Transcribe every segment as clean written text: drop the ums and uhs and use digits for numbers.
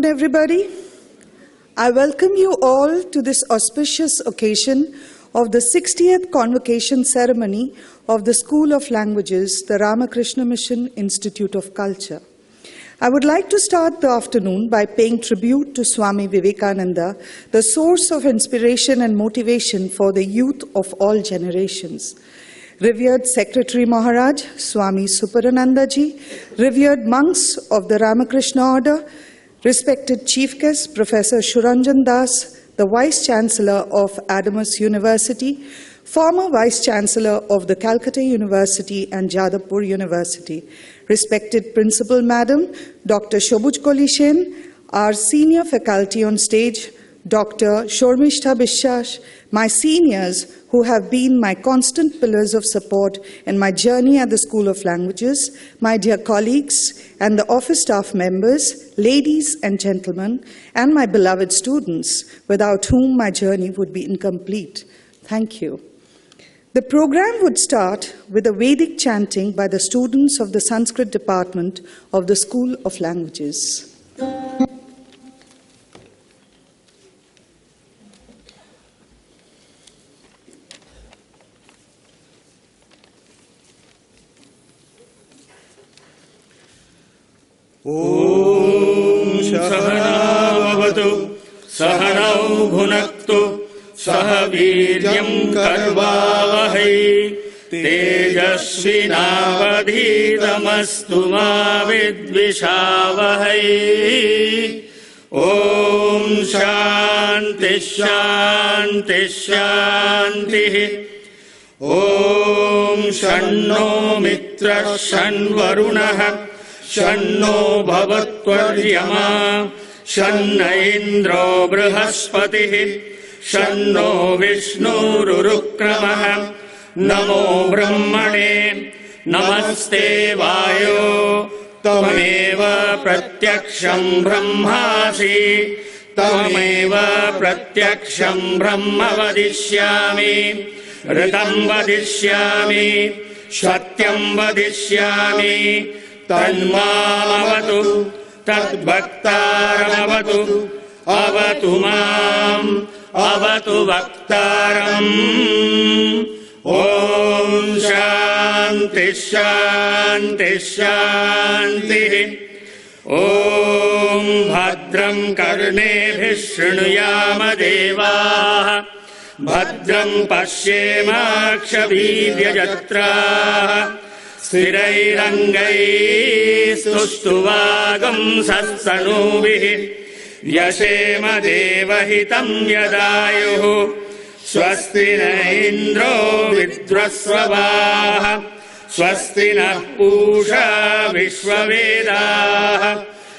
Everybody, I welcome you all to this auspicious occasion of the 60th Convocation ceremony of the School of Languages, the Ramakrishna Mission Institute of Culture. I would like to start the afternoon by paying tribute to Swami Vivekananda, the source of inspiration and motivation for the youth of all generations. Revered Secretary Maharaj, Swami Suparnananda ji, revered monks of the Ramakrishna order, respected Chief Guest, Professor Suranjan Das, the Vice Chancellor of Adamas University, former Vice Chancellor of the Calcutta University and Jadavpur University, respected Principal Madam, Dr. Shobuj Kolishen, our senior faculty on stage, Dr. Shormishta Bishash, my seniors who have been my constant pillars of support in my journey at the School of Languages, my dear colleagues and the office staff members, ladies and gentlemen, and my beloved students, without whom my journey would be incomplete. Thank you. The program would start with a Vedic chanting by the students of the Sanskrit department of the School of Languages. Om Sahana Bhavatu Sahanau Bhunaktu Sahaviryam Karvavahai Tejasvinavadhitamastu ma vidvishavahai. Om Shanti Shanti Shanti. Om Shanno Mitra Shanvarunaha Shanno Bhavatvaryama Shanna Indro Brihaspatihi Shanno Vishnururukramaha Namo Brahmane Namaste Vayo Tameva Pratyaksham Brahmasi Tameva Pratyaksham Brahma Vadishyami Ritam Vadishyami Satyam Vadishyami Tanmamavatu Tadbhaktaramavatu Avatu mam Avatu Bhaktaram. Om Shanti Shanti Shanti. Om Bhadram Karnebhi Shrunuyama Devaha Bhadram Pashyemakshaviryajatraha Sthirairangai Stustuvagam Satsanubhi Vyashema Devahitam Yadayuhu Swasti na Indro Vidrasvavaha Swasti na Pusha Vishwavedaha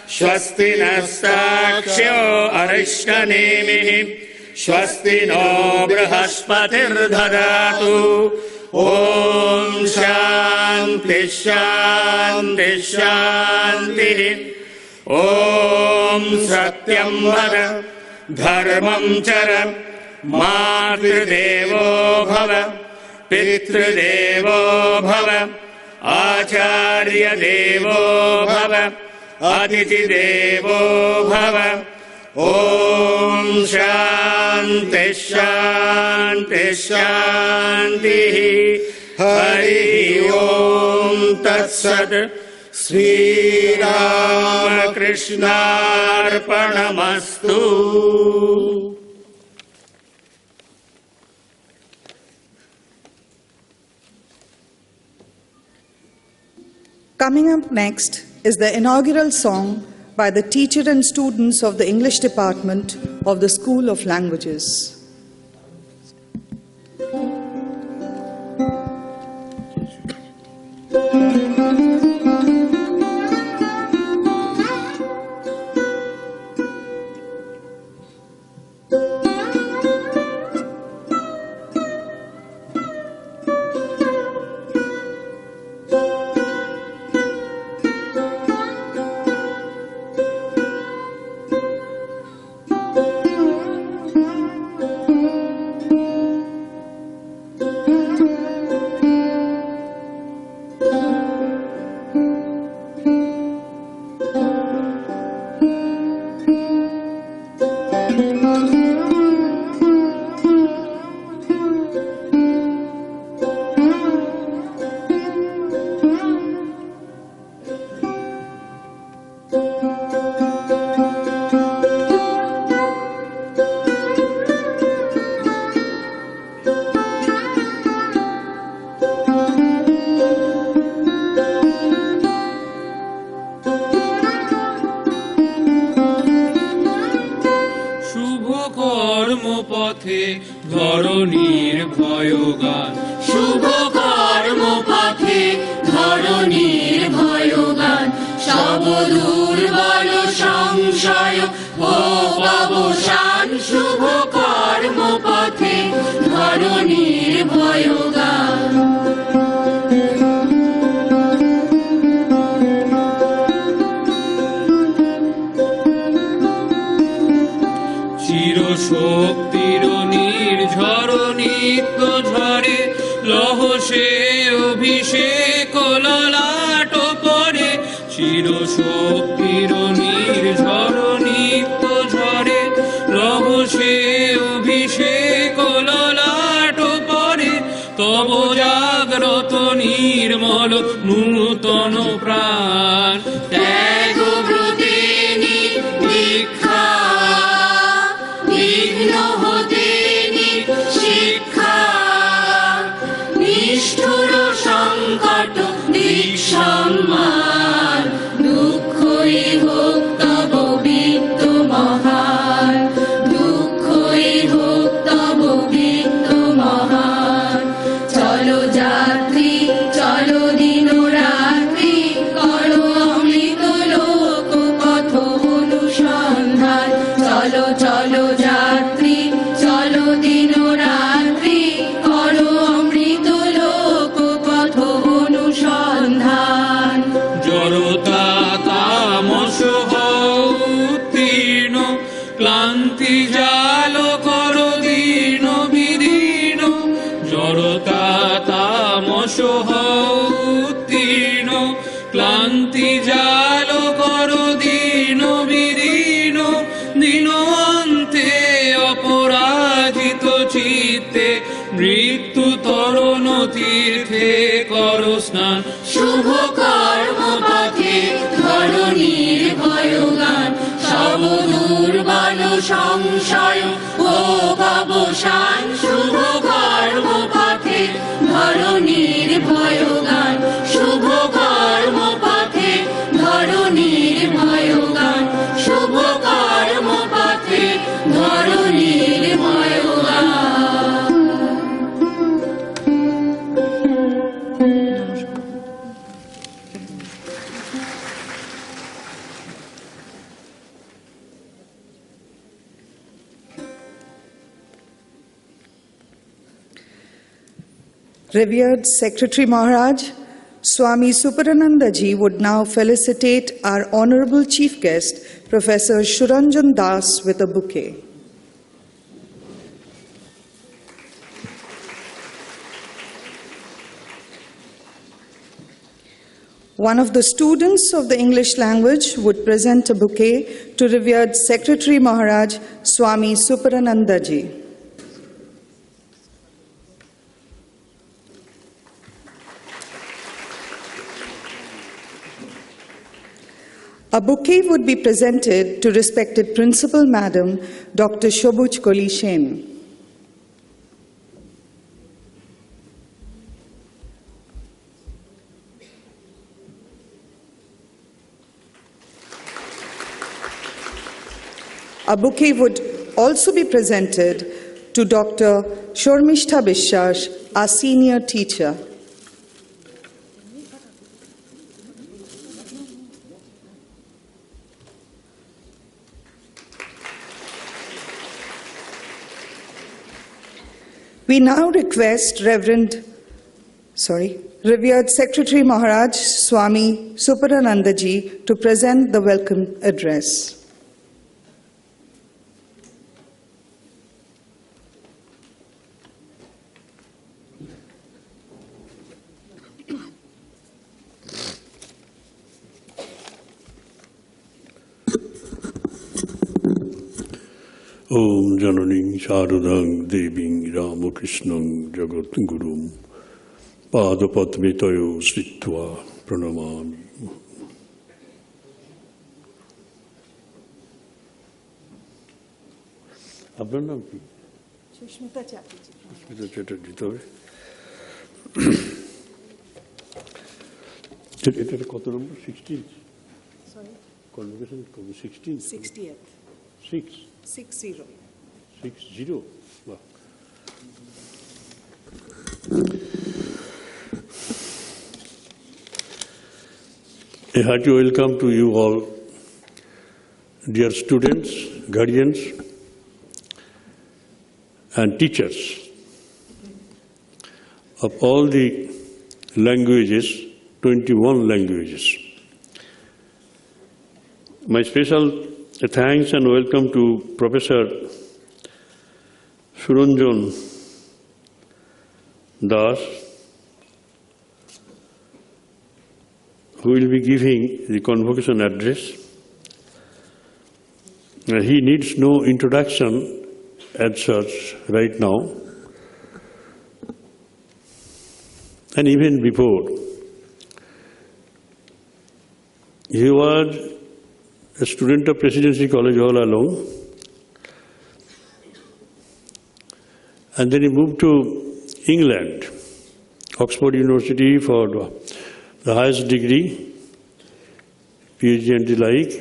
Swasti na Stakshyo Arishtanemihi Swasti no Brahaspatir Dhadatu. Om Shanti Shanti Shanti. Om Satyam Vada Dharmam Chara Matrudevo Bhava Pitrudevo Bhava Acharya Devo Bhava Aditi Devo Bhava. Om Shanti Shanti Shanti. Hari Om Tat Sri Ramakrishna Arpanamastu. Coming up next is the inaugural song by the teacher and students of the English department of the School of Languages. পথে ধরণীর ভয়গান, শুভ কর্মপথে ধরণীর ভয়গান, সব দুর্বল সংশয় হোক অবসান, শুভ কর্মপথে ধরণীর ভয়গান। চিরশক্তির নির্ঝর নিত্য ঝরে, লহসে অভিষেক ললাট পরে। চিরশক্তির নির্ঝর নিত্য ঝরে, লহসে অভিষেক ললাট পরে। তব জাগ্রত নির্মল নূতন প্রাণ, ত্যাগ ব্রতে দীক্ষা, বিঘ্ন হতে শিক্ষা, নিষ্ঠুর সংকট দিক্সম্মান, দুঃখই হোক তব বিত্ত মহান, দুঃখই হোক তব বিত্ত মহান। চলো যাত্রী চলো দিন রাত্রি, করো অমৃত লোক পথ অনুসন্ধান। চলো চলো যাত্রী চলো দিন রাত্রি, করো অমৃত লোক পথ অনুসন্ধান। জড়তা তামস উত্তীর্ণ, ক্লান্তি জাল কর দীন বিদীন। জড়তা তামস উত্তীর্ণ, ক্লান্তি জাল কর দীন বিদীন। দিন অন্তে অপরাজিত চিত্তে, মৃত্যু তরণ তীর্থে কর স্নান। শুভ কর্মপথে ধরণীর ভয়গান, সব দুর্বল সংশয় হোক অবসান। শুভ কর্মপথে ধরণীর ভয়গান, শুভ কর্মপথে ধরণীর ভয়গান, শুভ কর্মপথে ধরণীর ভয়গান। Revered Secretary Maharaj, Swami Suparnananda ji would now felicitate our Honorable Chief Guest, Professor Suranjan Das, with a bouquet. One of the students of the English language would present a bouquet to Revered Secretary Maharaj, Swami Suparnananda ji. A bouquet would be presented to respected Principal Madam, Dr. Shobuj Koli Shen. A bouquet would also be presented to Dr. Shormishtha Bishash, our senior teacher. We now request Revered Secretary Maharaj Swami Suparnananda ji to present the welcome address. Om Jananing Sharadang Deving Ramakrishnan Jagat Gurum Padapatmitayo Sritva Pranamami. আপনার নাম কি? সুস্মিতা চ্যাটার্জি। সুস্মিতা চ্যাটার্জি। তবে এটা কত নম্বর? 16? Convocation 16? 60th. 6? 60. 6-0. Wow. A hearty welcome to you all, dear students, guardians, and teachers of all the languages, 21 languages. My special thanks and welcome to Professor Suranjan Das, who will be giving the convocation address. He needs no introduction as such right now. And even before, he was a student of Presidency College all along. And then he moved to England, Oxford University for the highest degree, PhD and the like.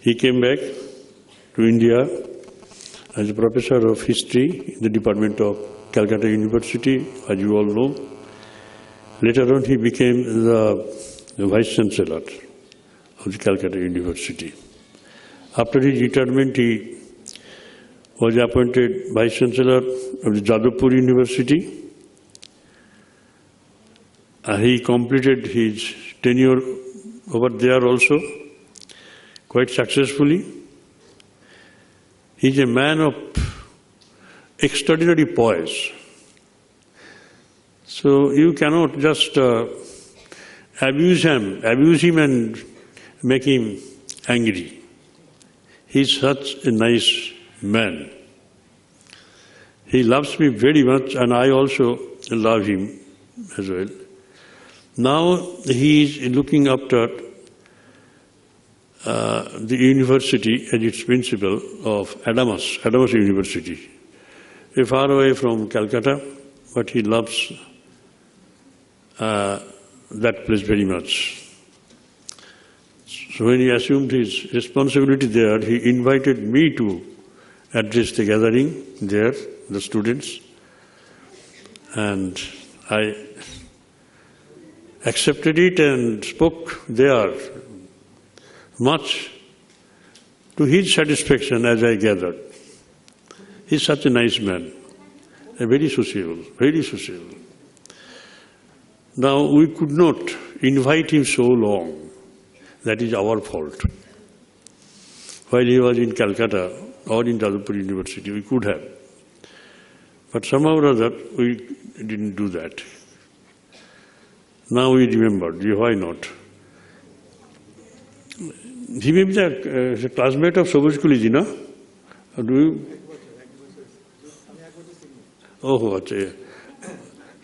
He came back to India as a professor of history in the Department of Calcutta University, as you all know. Later on, he became the Vice Chancellor of the Calcutta University. After his retirement, he was appointed Vice Chancellor of the Jadavpur University. He completed his tenure over there also, quite successfully. He is a man of extraordinary poise. So you cannot just abuse him and make him angry. He is such a nice man. He loves me very much, and I also love him as well. Now he is looking after the university as its principal of Adamas University, far away from Calcutta, but he loves that place very much. So when he assumed his responsibility there, he invited me to address the gathering there, the students, and I accepted it and spoke there much to his satisfaction, as I gathered. He's such a nice man, very sociable, very sociable. Now we could not invite him so long. That is our fault. While he was in Calcutta or in Jadavpur University, we could have. But somehow or other, we didn't do that. Now we remembered, why not? He may be the classmate of Sobhuj Kuliji, no? Do you? Oh, achha.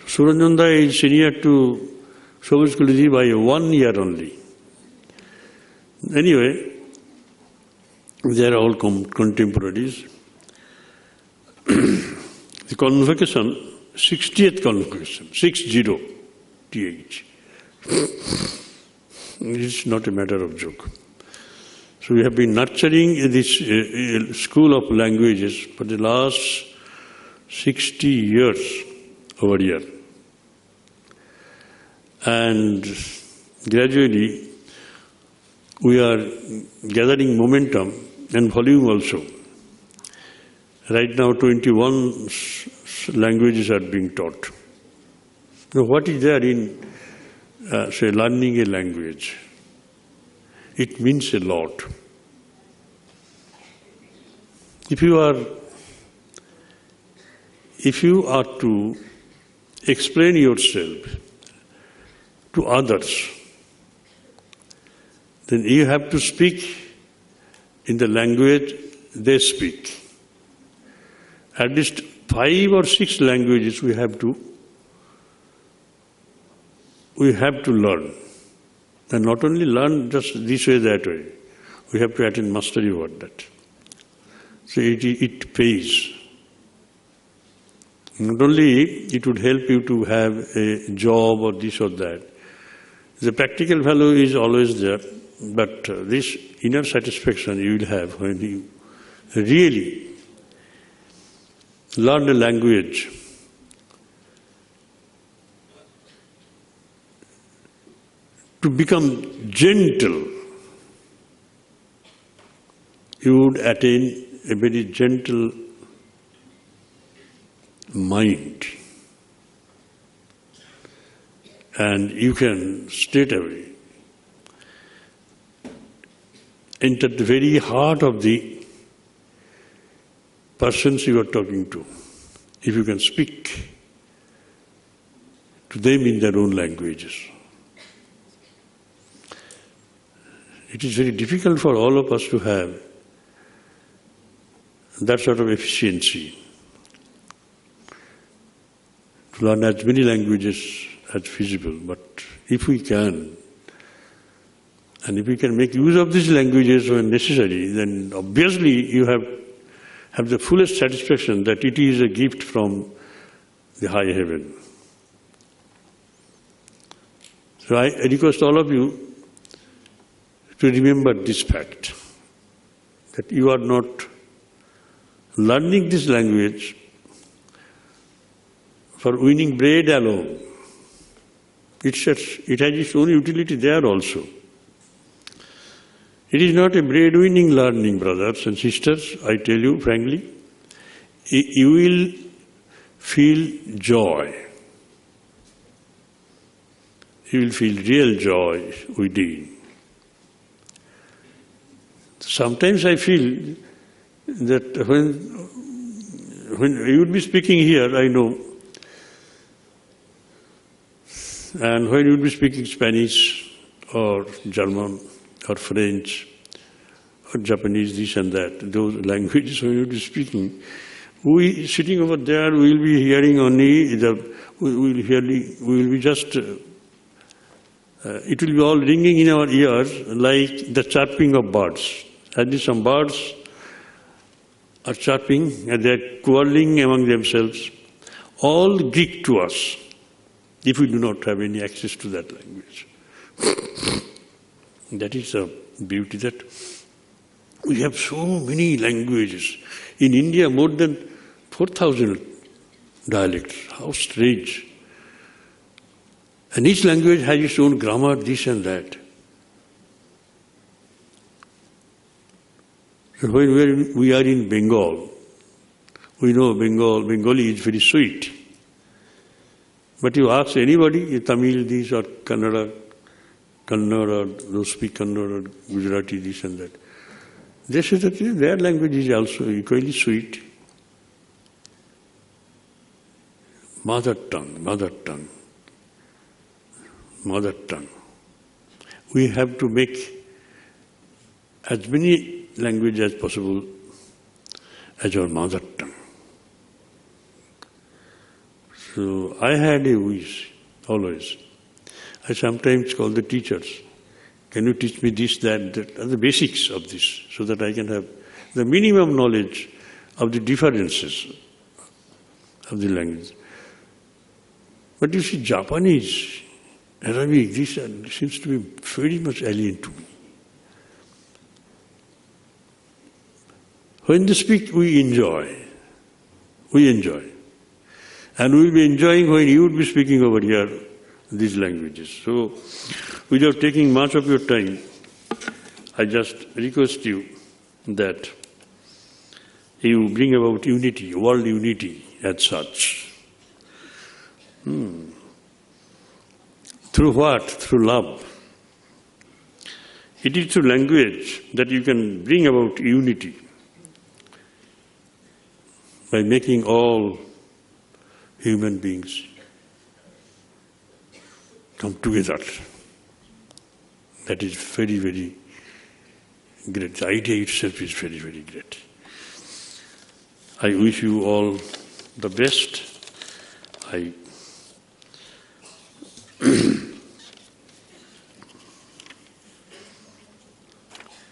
Suranjan is senior to Sobhuj Kuliji by 1 year only. Anyway, they are all contemporaries. The convocation, 60th convocation, 60, TH. It's not a matter of joke. So we have been nurturing this school of languages for the last 60 years over here. And gradually, we are gathering momentum and volume also. Right now, 21 languages are being taught. Now, what is there in, say, learning a language? It means a lot. If you are to explain yourself to others, then you have to speak in the language they speak. At least 5 or 6 languages we have to learn. And not only learn just this way, that way. We have to attain mastery over that. So it pays. Not only it would help you to have a job or this or that. The practical value is always there. But this inner satisfaction you will have when you really learn a language, to become gentle, you would attain a very gentle mind. And you can straight away enter the very heart of the persons you are talking to, if you can speak to them in their own languages. It is very difficult for all of us to have that sort of efficiency, to learn as many languages as feasible. But if we can, and if we can make use of these languages when necessary, then obviously you have the fullest satisfaction that it is a gift from the high heaven. So I request all of you to remember this fact, that you are not learning this language for winning bread alone. It has its own utility there also. It is not a bread-winning learning, brothers and sisters, I tell you frankly. You will feel joy. You will feel real joy within. Sometimes I feel that when you would be speaking here, I know, and when you would be speaking Spanish or German or French or Japanese, this and that, those languages when you would be speaking, we sitting over there, we will be hearing only we will be just, it will be all ringing in our ears like the chirping of birds. As if some birds are chirping and they are quarreling among themselves, all Greek to us, if we do not have any access to that language. That is the beauty, that we have so many languages. In India, more than 4,000 dialects. How strange. And each language has its own grammar, this and that. When we are in Bengal, we know Bengali is very sweet. But you ask anybody, Tamil, this or Kannada, or those speak Kannada or Gujarati, this and that, they say that their language is also equally sweet. Mother tongue. We have to make as many languages as possible as our mother tongue. So I had a wish, always. I sometimes call the teachers, can you teach me this, that, the basics of this, so that I can have the minimum knowledge of the differences of the language. But you see, Japanese, Arabic, this seems to be very much alien to me. When they speak, we enjoy. And we will be enjoying when you would be speaking over here these languages. So, without taking much of your time, I just request you that you bring about unity, world unity as such. Through what? Through love. It is through language that you can bring about unity, by making all human beings come together. That is very, very great. The idea itself is very, very great. I wish you all the best. I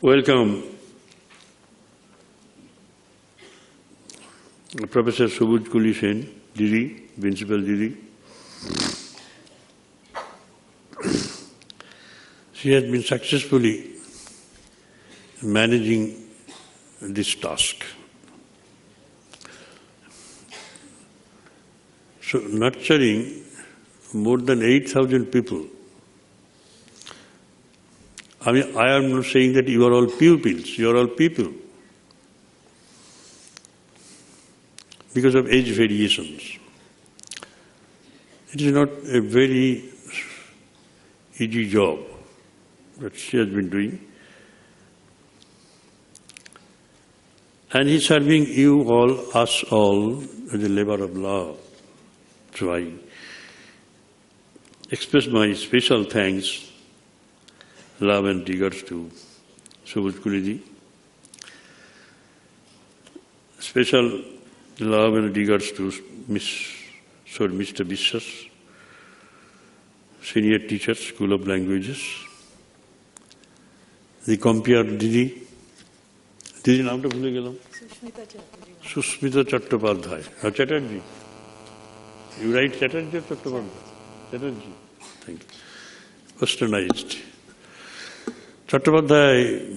welcome Professor Subudh Kuli Sen, Didi, Principal Didi. She has been successfully managing this task. So nurturing more than 8,000 people. I mean, I am not saying that you are all pupils, you are all people. Because of age variations. It is not a very easy job that she has been doing. And he's serving you all, us all, as a labor of love. So I express my special thanks, love and regards to Subhuj Kuliji. Special love and regards to Mr. Biswas, senior teacher, School of Languages. The compare Didi. Didi naamta bhule gelam. Susmita Chattopadhyay. Chatterjee. You write Chatterjee or Chattopadhyay? Chatterjee. Thank you. Westernized. Chattopadhyay,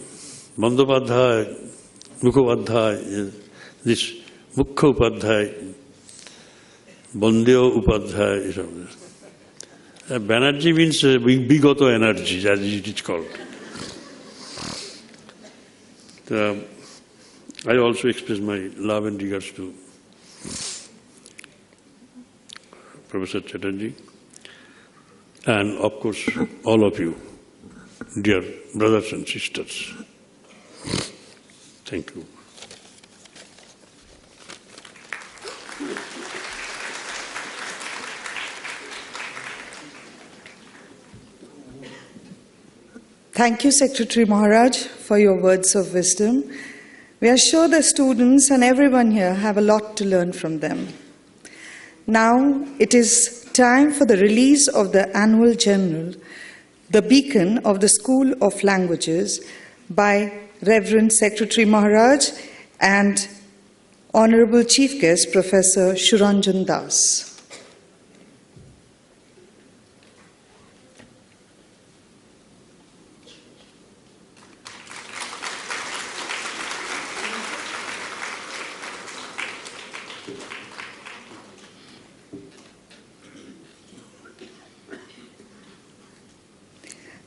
Bandopadhyay, Mukhopadhyay, this Mukha Upadhyay, Bandeo Upadhyay. Banerjee means bigoto energy, as it is called. I also express my love and regards to Professor Chatterjee and of course all of you, dear brothers and sisters. Thank you. Thank you, Secretary Maharaj, for your words of wisdom. We are sure the students and everyone here have a lot to learn from them. Now it is time for the release of the annual journal, The Beacon of the School of Languages, by Reverend Secretary Maharaj and Honorable Chief Guest, Professor Suranjan Das.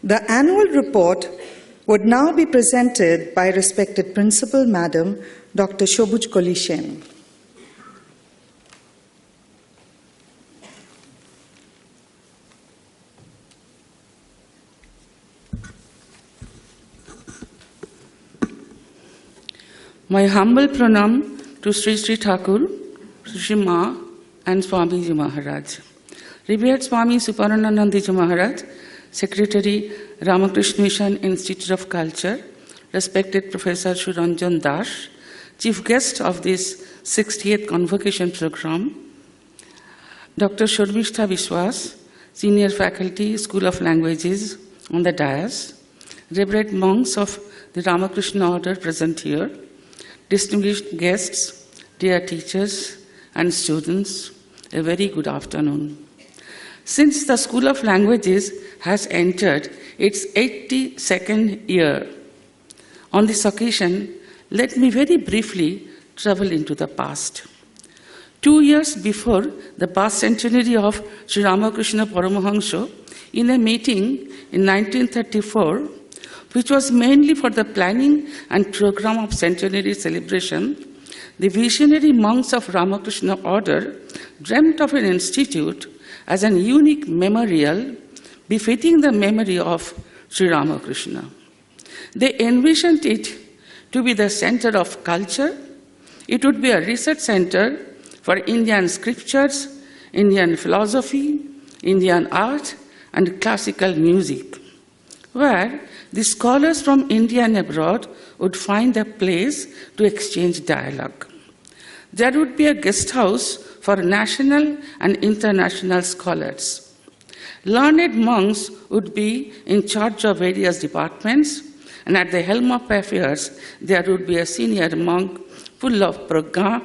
The annual report would now be presented by respected Principal Madam Dr. Shobuj Kolishen. My humble pranam to Sri Sri Thakur, Sri Ma and Swami Ji Maharaj. Revered Swami Suparnananda Ji Maharaj, Secretary, Ramakrishna Mission Institute of Culture, respected Professor Suranjan Das, Chief Guest of this 60th Convocation Program, Dr. Shormishta Biswas, Senior Faculty, School of Languages on the dais, Reverend monks of the Ramakrishna Order present here, distinguished guests, dear teachers and students, a very good afternoon. Since the School of Languages has entered its 82nd year, on this occasion, let me very briefly travel into the past. 2 years before the birth centenary of Sri Ramakrishna Paramahansa, in a meeting in 1934, which was mainly for the planning and program of centenary celebration, the visionary monks of Ramakrishna Order dreamt of an institute as an unique memorial befitting the memory of Sri Ramakrishna. They envisioned it to be the center of culture. It would be a research center for Indian scriptures, Indian philosophy, Indian art, and classical music, where the scholars from India and abroad would find a place to exchange dialogue. There would be a guest house for national and international scholars. Learned monks would be in charge of various departments, and at the helm of affairs, there would be a senior monk full of prajna,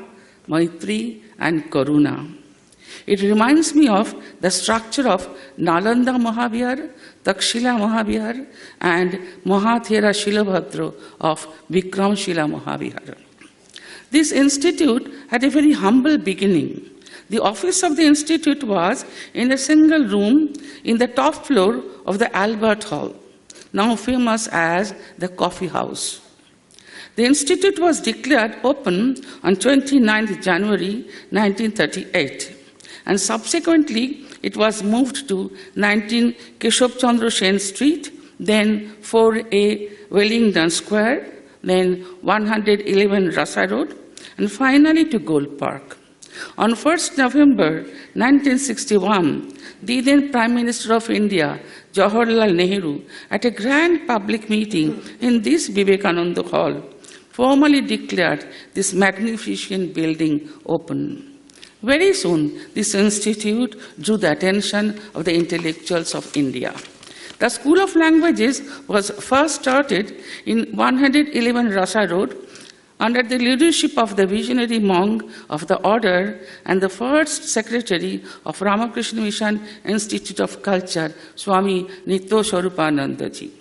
maitri, and karuna. It reminds me of the structure of Nalanda Mahavihar, Takshila Mahavihar, and Mahathera Shilabhadra of Vikramshila Mahavihar. This institute had a very humble beginning. The office of the institute was in a single room in the top floor of the Albert Hall, now famous as the Coffee House. The institute was declared open on 29th January 1938, and subsequently it was moved to 19 Keshab Chandra Sen Street, then 4A Wellington Square, then 111 Rasa Road, and finally to Gold Park. On 1st November 1961, the then Prime Minister of India, Jawaharlal Nehru, at a grand public meeting in this Vivekananda Hall, formally declared this magnificent building open. Very soon, this institute drew the attention of the intellectuals of India. The School of Languages was first started in 111 Rasa Road under the leadership of the visionary monk of the order and the first secretary of Ramakrishna Mission Institute of Culture, Swami Suparnananda ji.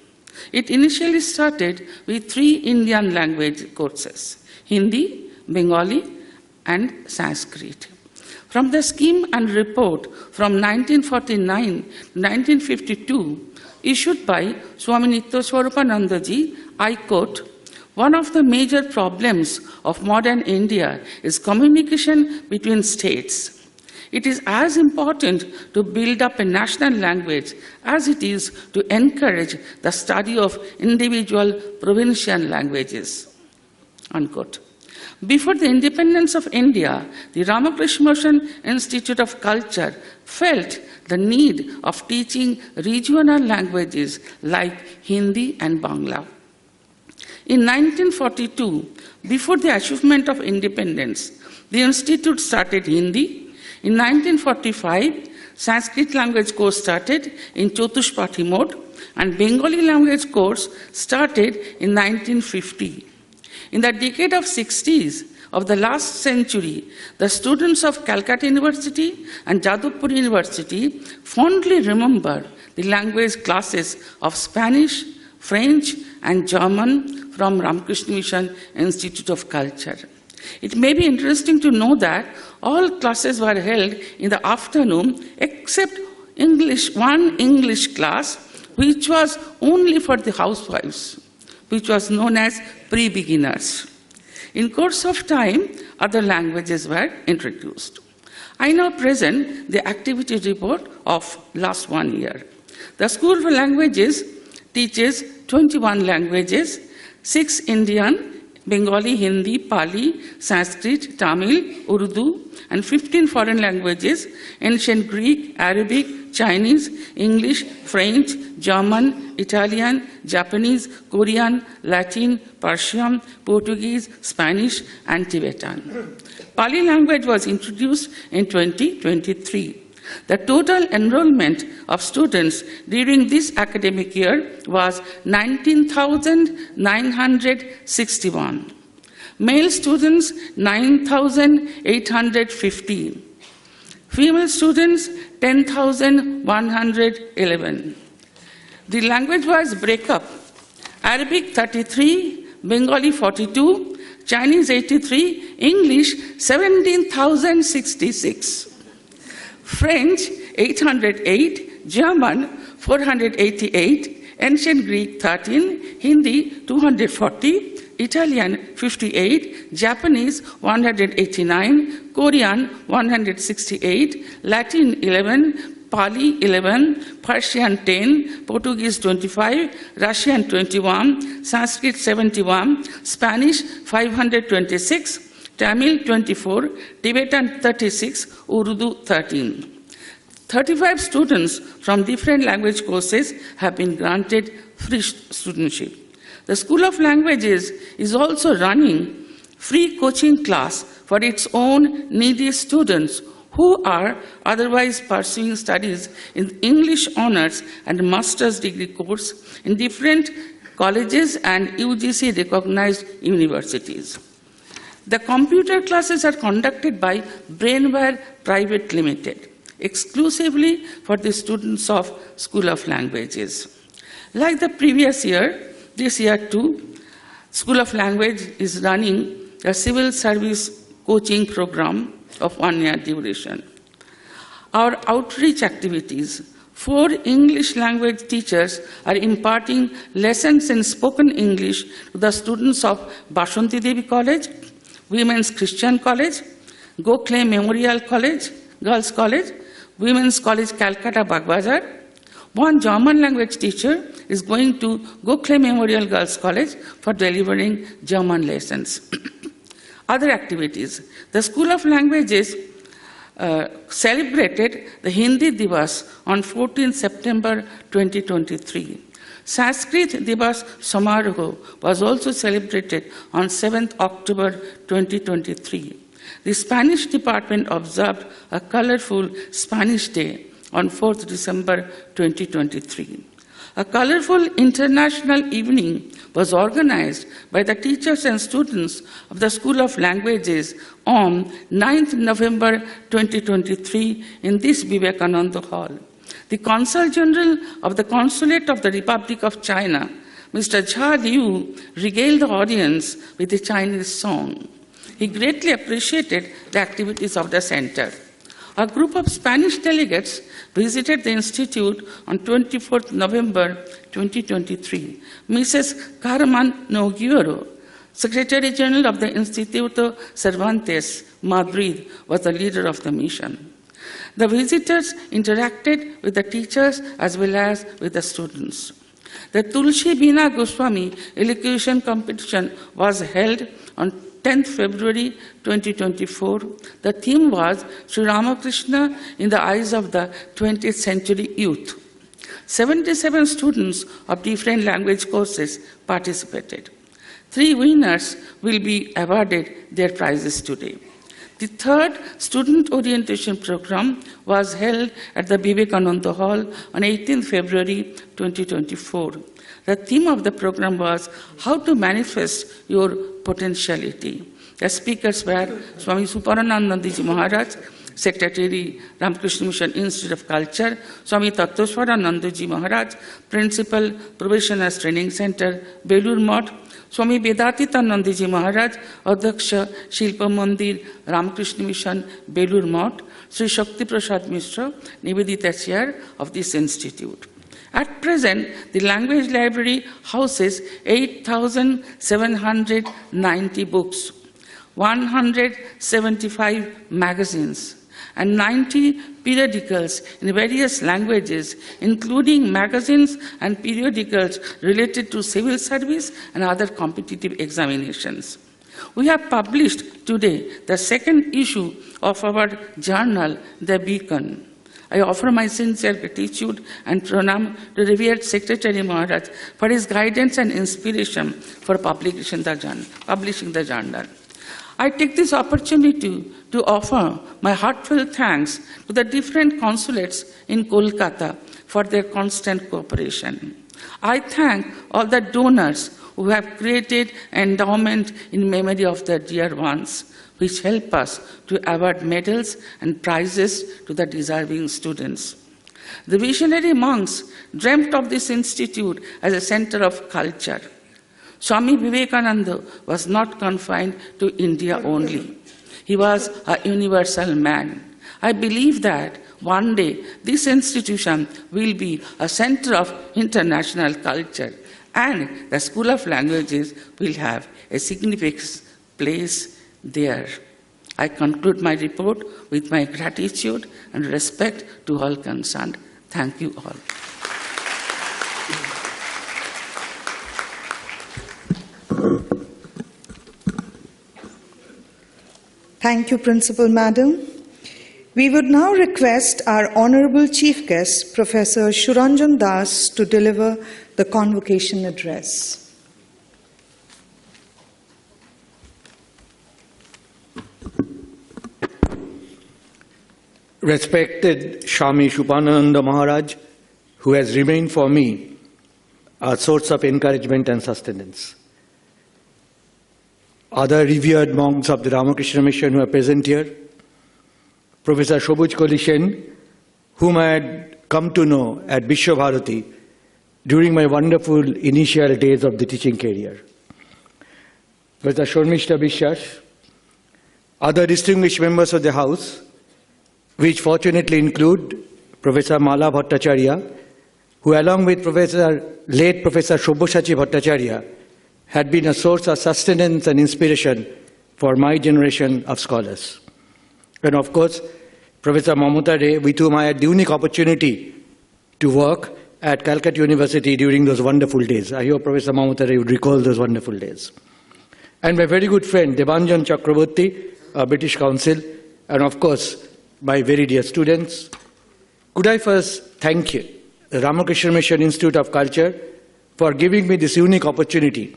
It initially started with 3 Indian language courses, Hindi, Bengali, and Sanskrit. From the scheme and report from 1949 to 1952, issued by Swami Suparnanda ji, I quote, "One of the major problems of modern India is communication between states. It is as important to build up a national language as it is to encourage the study of individual provincial languages." Unquote. Before the independence of India, the Ramakrishna Mission Institute of Culture felt the need of teaching regional languages like Hindi and Bangla. In 1942, before the achievement of independence, the institute started Hindi. In 1945, Sanskrit language course started in Chotushpathi mode, and Bengali language course started in 1950. In the decade of 60s of the last century, the students of Calcutta University and Jadavpur University fondly remember the language classes of Spanish, French, and German from Ramakrishna Mission Institute of Culture. It may be interesting to know that all classes were held in the afternoon except one English class, which was only for the housewives, which was known as pre-beginners. In course of time, other languages were introduced. I now present the activity report of last 1 year. The School for Languages teaches 21 languages, 6 Indian, Bengali, Hindi, Pali, Sanskrit, Tamil, Urdu, and 15 foreign languages, ancient Greek, Arabic, Chinese, English, French, German, Italian, Japanese, Korean, Latin, Persian, Portuguese, Spanish, and Tibetan. Pali language was introduced in 2023. The total enrollment of students during this academic year was 19,961. Male students, 9,815. Female students, 10,111. The language-wise breakup: Arabic 33, Bengali 42, Chinese 83, English 17,066. French 808, German 488, Ancient Greek 13, Hindi 240, Italian 58, Japanese 189, Korean 168, Latin 11, Pali 11, Persian 10, Portuguese 25, Russian 21, Sanskrit 71, Spanish 526, Tamil 24, Tibetan 36, Urdu 13. 35 students from different language courses have been granted free studentship. The School of Languages is also running free coaching class for its own needy students who are otherwise pursuing studies in English honors and master's degree course in different colleges and UGC recognized universities. The computer classes are conducted by Brainware Private Limited, exclusively for the students of School of Languages. Like the previous year, this year too, School of Language is running a civil service coaching program of 1 year duration. Our outreach activities. 4 English language teachers are imparting lessons in spoken English to the students of Bashanti Devi College, Women's Christian College, Gokhale Memorial College, Girls College, Women's College Calcutta Bagbazar. 1 German language teacher is going to Gokhale Memorial Girls College for delivering German lessons. Other activities. The School of Languages celebrated the Hindi Divas on 14 September 2023. Sanskrit Divas Samaroh was also celebrated on 7th October 2023. The Spanish department observed a colorful Spanish Day on 4th December 2023. A colorful international evening was organized by the teachers and students of the School of Languages on 9th November 2023 in this Vivekananda Hall. The Consul General of the Consulate of the Republic of China, Mr. Jia Liu, regaled the audience with a Chinese song. He greatly appreciated the activities of the center. A group of Spanish delegates visited the institute on 24th November 2023. Mrs. Carmen Noguero, Secretary General of the Instituto Cervantes, Madrid, was the leader of the mission. The visitors interacted with the teachers as well as with the students. The Tulsi Bina Goswami elocution competition was held on 10th February 2024. The theme was Sri Ramakrishna in the eyes of the 20th century youth. 77 students of different language courses participated. 3 winners will be awarded their prizes today. The 3rd student orientation program was held at the Vivekananda Hall on 18th February 2024. The theme of the program was How to Manifest Your Potentiality. The speakers were Swami Suparnananda Ji Maharaj, Secretary, Ramakrishna Mission Institute of Culture, Swami Tattvaswarananda Ji Maharaj, Principal, Probationers Training Center, Belur Math, Swami Vedantitananda Ji Maharaj, Adhyaksha, Shilpa Mandir, Ramakrishna Mission, Belur Math, Sri Shakti Prasad Mishra, Nivedita Chair of this institute. At present, the language library houses 8,790 books, 175 magazines, and 90 periodicals in various languages, including magazines and periodicals related to civil service and other competitive examinations. We have published today the 2nd issue of our journal, The Beacon. I offer my sincere gratitude and pranam to revered Secretary Maharaj for his guidance and inspiration for publishing the journal. I take this opportunity to offer my heartfelt thanks to the different consulates in Kolkata for their constant cooperation. I thank all the donors who have created endowment in memory of their dear ones, which help us to award medals and prizes to the deserving students. The visionary monks dreamt of this institute as a center of culture. Swami Vivekananda was not confined to India only. He was a universal man. I believe that one day this institution will be a center of international culture, and the School of Languages will have a significant place there. I conclude my report with my gratitude and respect to all concerned. Thank you all. Thank you, Principal Madam. We would now request our Honorable Chief Guest, Professor Suranjan Das, to deliver the Convocation address. Respected Swami Suparnananda Maharaj, who has remained for me a source of encouragement and sustenance. Other revered monks of the Ramakrishna Mission who are present here, Professor Shobuj Kolishen, whom I had come to know at Vishwabharati during my wonderful initial days of the teaching career. Professor Shormishta Bishwas, other distinguished members of the House, which fortunately include Professor Mala Bhattacharya, who along with late Professor Shobosachi Bhattacharya had been a source of sustenance and inspiration for my generation of scholars. And of course, Professor Mamata Ray, with whom I had the unique opportunity to work at Calcutta University during those wonderful days. I hope Professor Mamata Ray would recall those wonderful days. And my very good friend, Debanjan Chakraborty, British Council, and of course, my very dear students. Could I first thank you, the Ramakrishna Mission Institute of Culture, for giving me this unique opportunity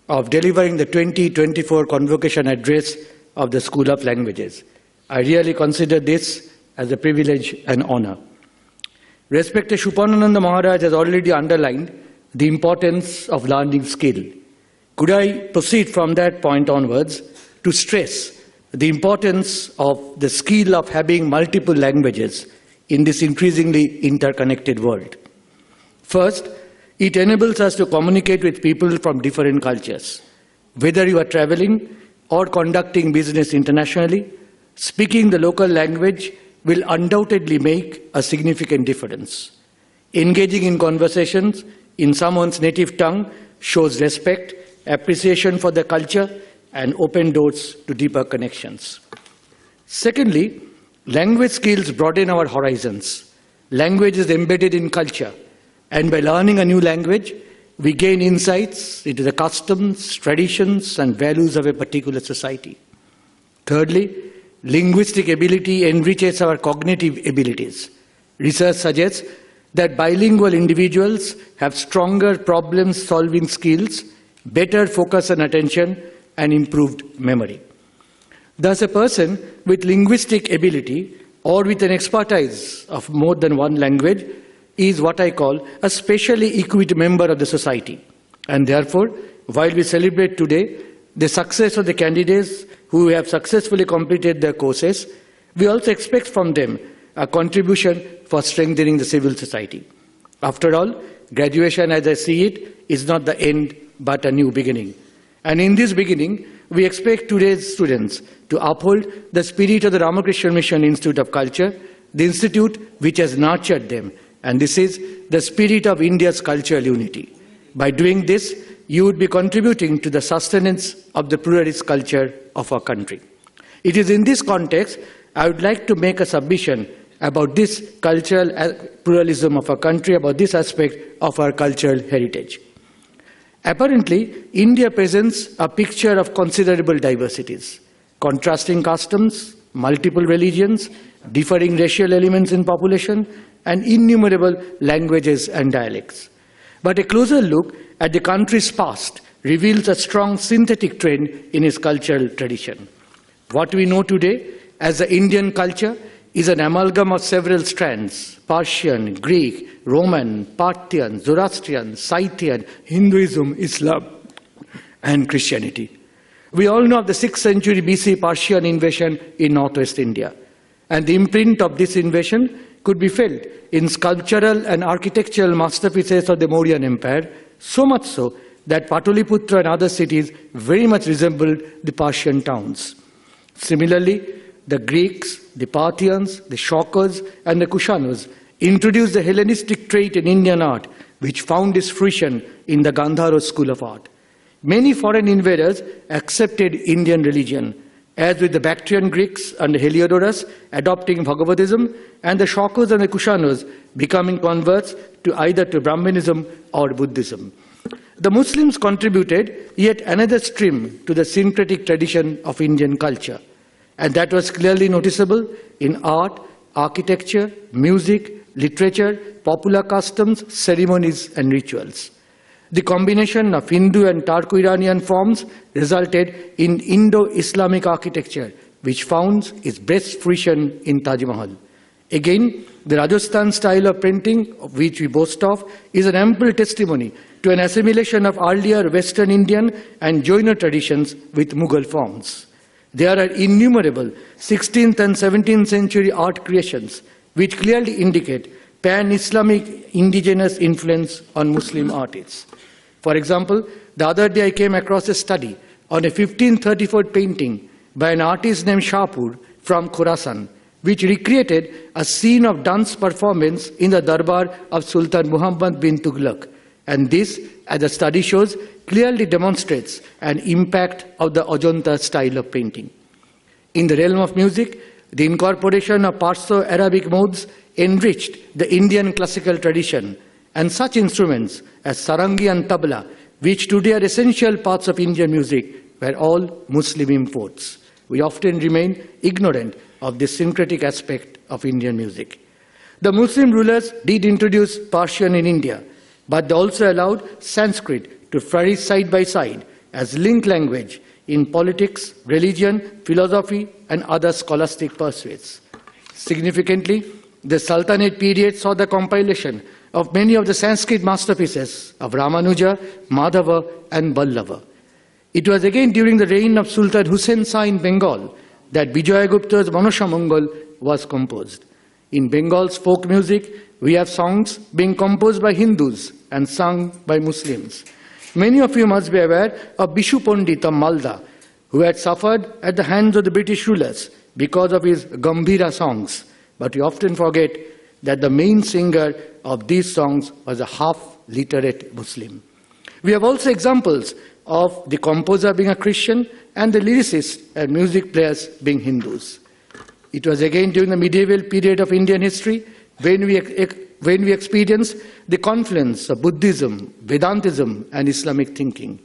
of delivering the 2024 Convocation address of the School of Languages. I really consider this as a privilege and honor. Respected Suparnananda Maharaj has already underlined the importance of learning skill. Could I proceed from that point onwards to stress the importance of the skill of having multiple languages in this increasingly interconnected world? First, it enables us to communicate with people from different cultures. Whether you are traveling or conducting business internationally, speaking the local language will undoubtedly make a significant difference. Engaging in conversations in someone's native tongue shows respect, appreciation for the culture, and open doors to deeper connections. Secondly, language skills broaden our horizons. Language is embedded in culture, and by learning a new language, we gain insights into the customs, traditions, and values of a particular society. Thirdly, linguistic ability enriches our cognitive abilities. Research suggests that bilingual individuals have stronger problem-solving skills, better focus and attention, and improved memory. Thus, a person with linguistic ability or with an expertise of more than one language is what I call a specially equipped member of the society. And therefore, while we celebrate today the success of the candidates who have successfully completed their courses, we also expect from them a contribution for strengthening the civil society. After all, graduation, as I see it, is not the end but a new beginning. And in this beginning, we expect today's students to uphold the spirit of the Ramakrishna Mission Institute of Culture, the institute which has nurtured them. And this is the spirit of India's cultural unity. By doing this, you would be contributing to the sustenance of the pluralist culture of our country. It is in this context, I would like to make a submission about this cultural pluralism of our country, about this aspect of our cultural heritage. Apparently, India presents a picture of considerable diversities, contrasting customs, multiple religions, differing racial elements in population, and innumerable languages and dialects. But a closer look at the country's past reveals a strong synthetic trend in its cultural tradition. What we know today as the Indian culture is an amalgam of several strands: Persian, Greek, Roman, Parthian, Zoroastrian, Scythian, Hinduism, Islam, and Christianity. We all know of the 6th century BC Persian invasion in northwest India, and the imprint of this invasion could be felt in sculptural and architectural masterpieces of the Mauryan Empire, so much so that Pataliputra and other cities very much resembled the Persian towns. Similarly, the Greeks, the Parthians, the Shokas, and the Kushanas introduced the Hellenistic trait in Indian art, which found its fruition in the Gandhara school of art. Many foreign invaders accepted Indian religion, as with the Bactrian Greeks under Heliodorus adopting Bhagavatism, and the Shokas and the Kushanas becoming converts to either to Brahmanism or Buddhism. The Muslims contributed yet another stream to the syncretic tradition of Indian culture, and that was clearly noticeable in art, architecture, music, literature, popular customs, ceremonies, and rituals. The combination of Hindu and Turco-Iranian forms resulted in Indo-Islamic architecture, which found its best fruition in Taj Mahal. Again, the Rajasthan style of printing, of which we boast of, is an ample testimony to an assimilation of earlier Western Indian and Jaina traditions with Mughal forms. There are innumerable 16th and 17th century art creations which clearly indicate pan-Islamic indigenous influence on Muslim artists. For example, the other day I came across a study on a 1534 painting by an artist named Shahpur from Khorasan, which recreated a scene of dance performance in the darbar of Sultan Muhammad bin Tughlaq. And this, as the study shows, clearly demonstrates an impact of the Ajanta style of painting. In the realm of music, the incorporation of Perso-Arabic modes enriched the Indian classical tradition, and such instruments as sarangi and tabla, which today are essential parts of Indian music, were all Muslim imports. We often remain ignorant of this syncretic aspect of Indian music. The Muslim rulers did introduce Persian in India, but they also allowed Sanskrit to flourish side by side as linked language in politics, religion, philosophy, and other scholastic pursuits. Significantly, the Sultanate period saw the compilation of many of the Sanskrit masterpieces of Ramanuja, Madhava, and Vallabha. It was again during the reign of Sultan Hussain Shah in Bengal that Vijayagupta's Manasha Mangal was composed. In Bengal's folk music, we have songs being composed by Hindus and sung by Muslims. Many of you must be aware of Bishu Pandit of Malda, who had suffered at the hands of the British rulers because of his Gambhira songs. But we often forget that the main singer of these songs was a half-literate Muslim. We have also examples of the composer being a Christian and the lyricists and music players being Hindus. It was again during the medieval period of Indian history when we experienced the confluence of Buddhism, Vedantism, and Islamic thinking.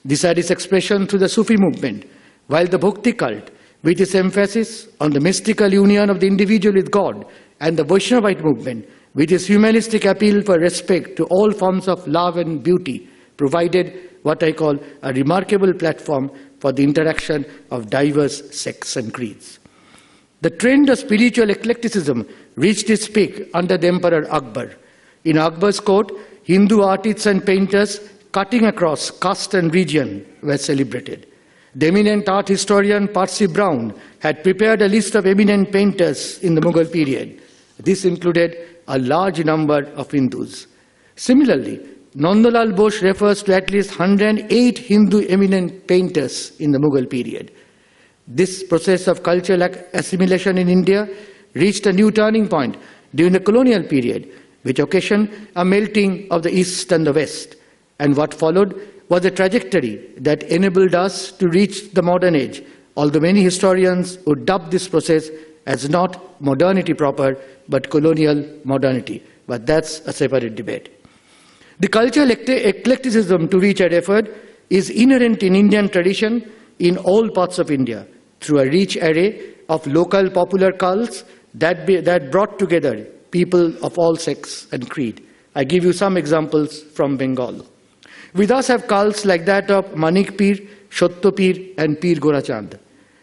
This had its expression through the Sufi movement, while the Bhakti cult, with its emphasis on the mystical union of the individual with God, and the Vaishnavite movement, with its humanistic appeal for respect to all forms of love and beauty, provided what I call a remarkable platform for the interaction of diverse sects and creeds. The trend of spiritual eclecticism reached its peak under the Emperor Akbar. In Akbar's court, Hindu artists and painters cutting across caste and region were celebrated. The eminent art historian Percy Brown had prepared a list of eminent painters in the Mughal period. This included a large number of Hindus. Similarly, Nandalal Bose refers to at least 108 Hindu eminent painters in the Mughal period. This process of cultural assimilation in India reached a new turning point during the colonial period, which occasioned a melting of the East and the West. And what followed was a trajectory that enabled us to reach the modern age, although many historians would dub this process as not modernity proper, but colonial modernity. But that's a separate debate. The cultural eclecticism to which I referred is inherent in Indian tradition in all parts of India through a rich array of local popular cults that brought together people of all sects and creed. I give you some examples from Bengal. We thus have cults like that of Manik Pir, Shatto Pir, and Pir Gorachand.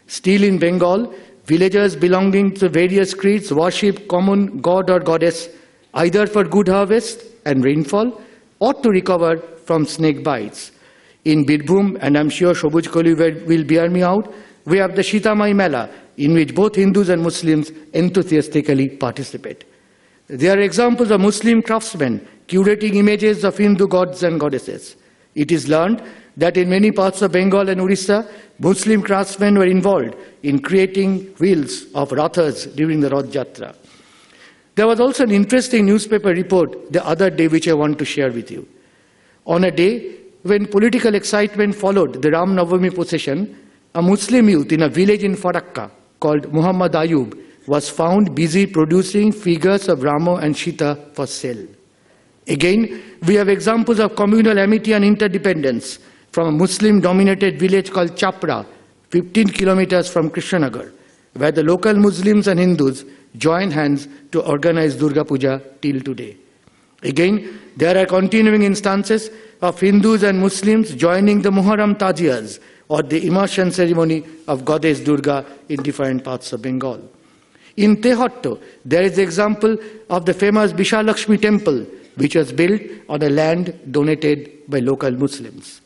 Still in Bengal, villagers belonging to various creeds worship common god or goddess either for good harvest and rainfall or to recover from snake bites. In Birbhum, and I'm sure Shobuj Koli will bear me out, we have the Shitamai Mela, in which both Hindus and Muslims enthusiastically participate. There are examples of Muslim craftsmen curating images of Hindu gods and goddesses. It is learned that in many parts of Bengal and Orissa, Muslim craftsmen were involved in creating wheels of rathas during the Rath Jatra. There was also an interesting newspaper report the other day which I want to share with you. On a day when political excitement followed the Ram Navami procession, a Muslim youth in a village in Farakka called Muhammad Ayub was found busy producing figures of Rama and Sita for sale. Again, we have examples of communal amity and interdependence from a Muslim-dominated village called Chapra, 15 kilometers from Krishnanagar, where the local Muslims and Hindus join hands to organize Durga Puja till today. Again, there are continuing instances of Hindus and Muslims joining the Muharram Tajiyas, or the immersion ceremony of goddess Durga in different parts of Bengal. In Tehatto, there is the example of the famous Vishalakshmi temple, which was built on a land donated by local Muslims.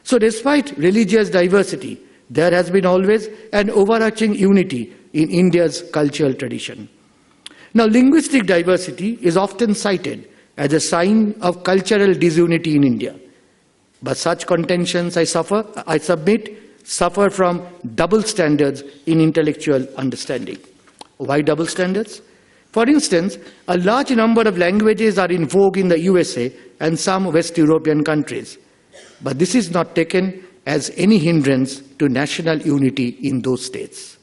So despite religious diversity, there has been always an overarching unity in India's cultural tradition. Now, linguistic diversity is often cited as a sign of cultural disunity in India. But such contentions, I submit, suffer from double standards in intellectual understanding. Why double standards? For instance, a large number of languages are in vogue in the USA and some West European countries. But this is not taken as any hindrance to national unity in those states.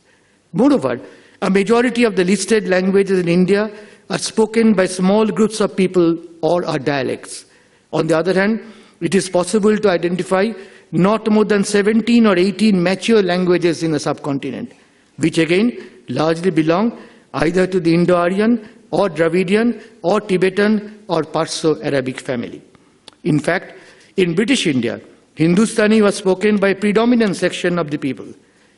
Moreover, a majority of the listed languages in India are spoken by small groups of people or are dialects. On the other hand, it is possible to identify not more than 17 or 18 mature languages in the subcontinent, which again largely belong either to the Indo-Aryan or Dravidian or Tibetan or Perso-Arabic family. In fact, in British India, Hindustani was spoken by a predominant section of the people.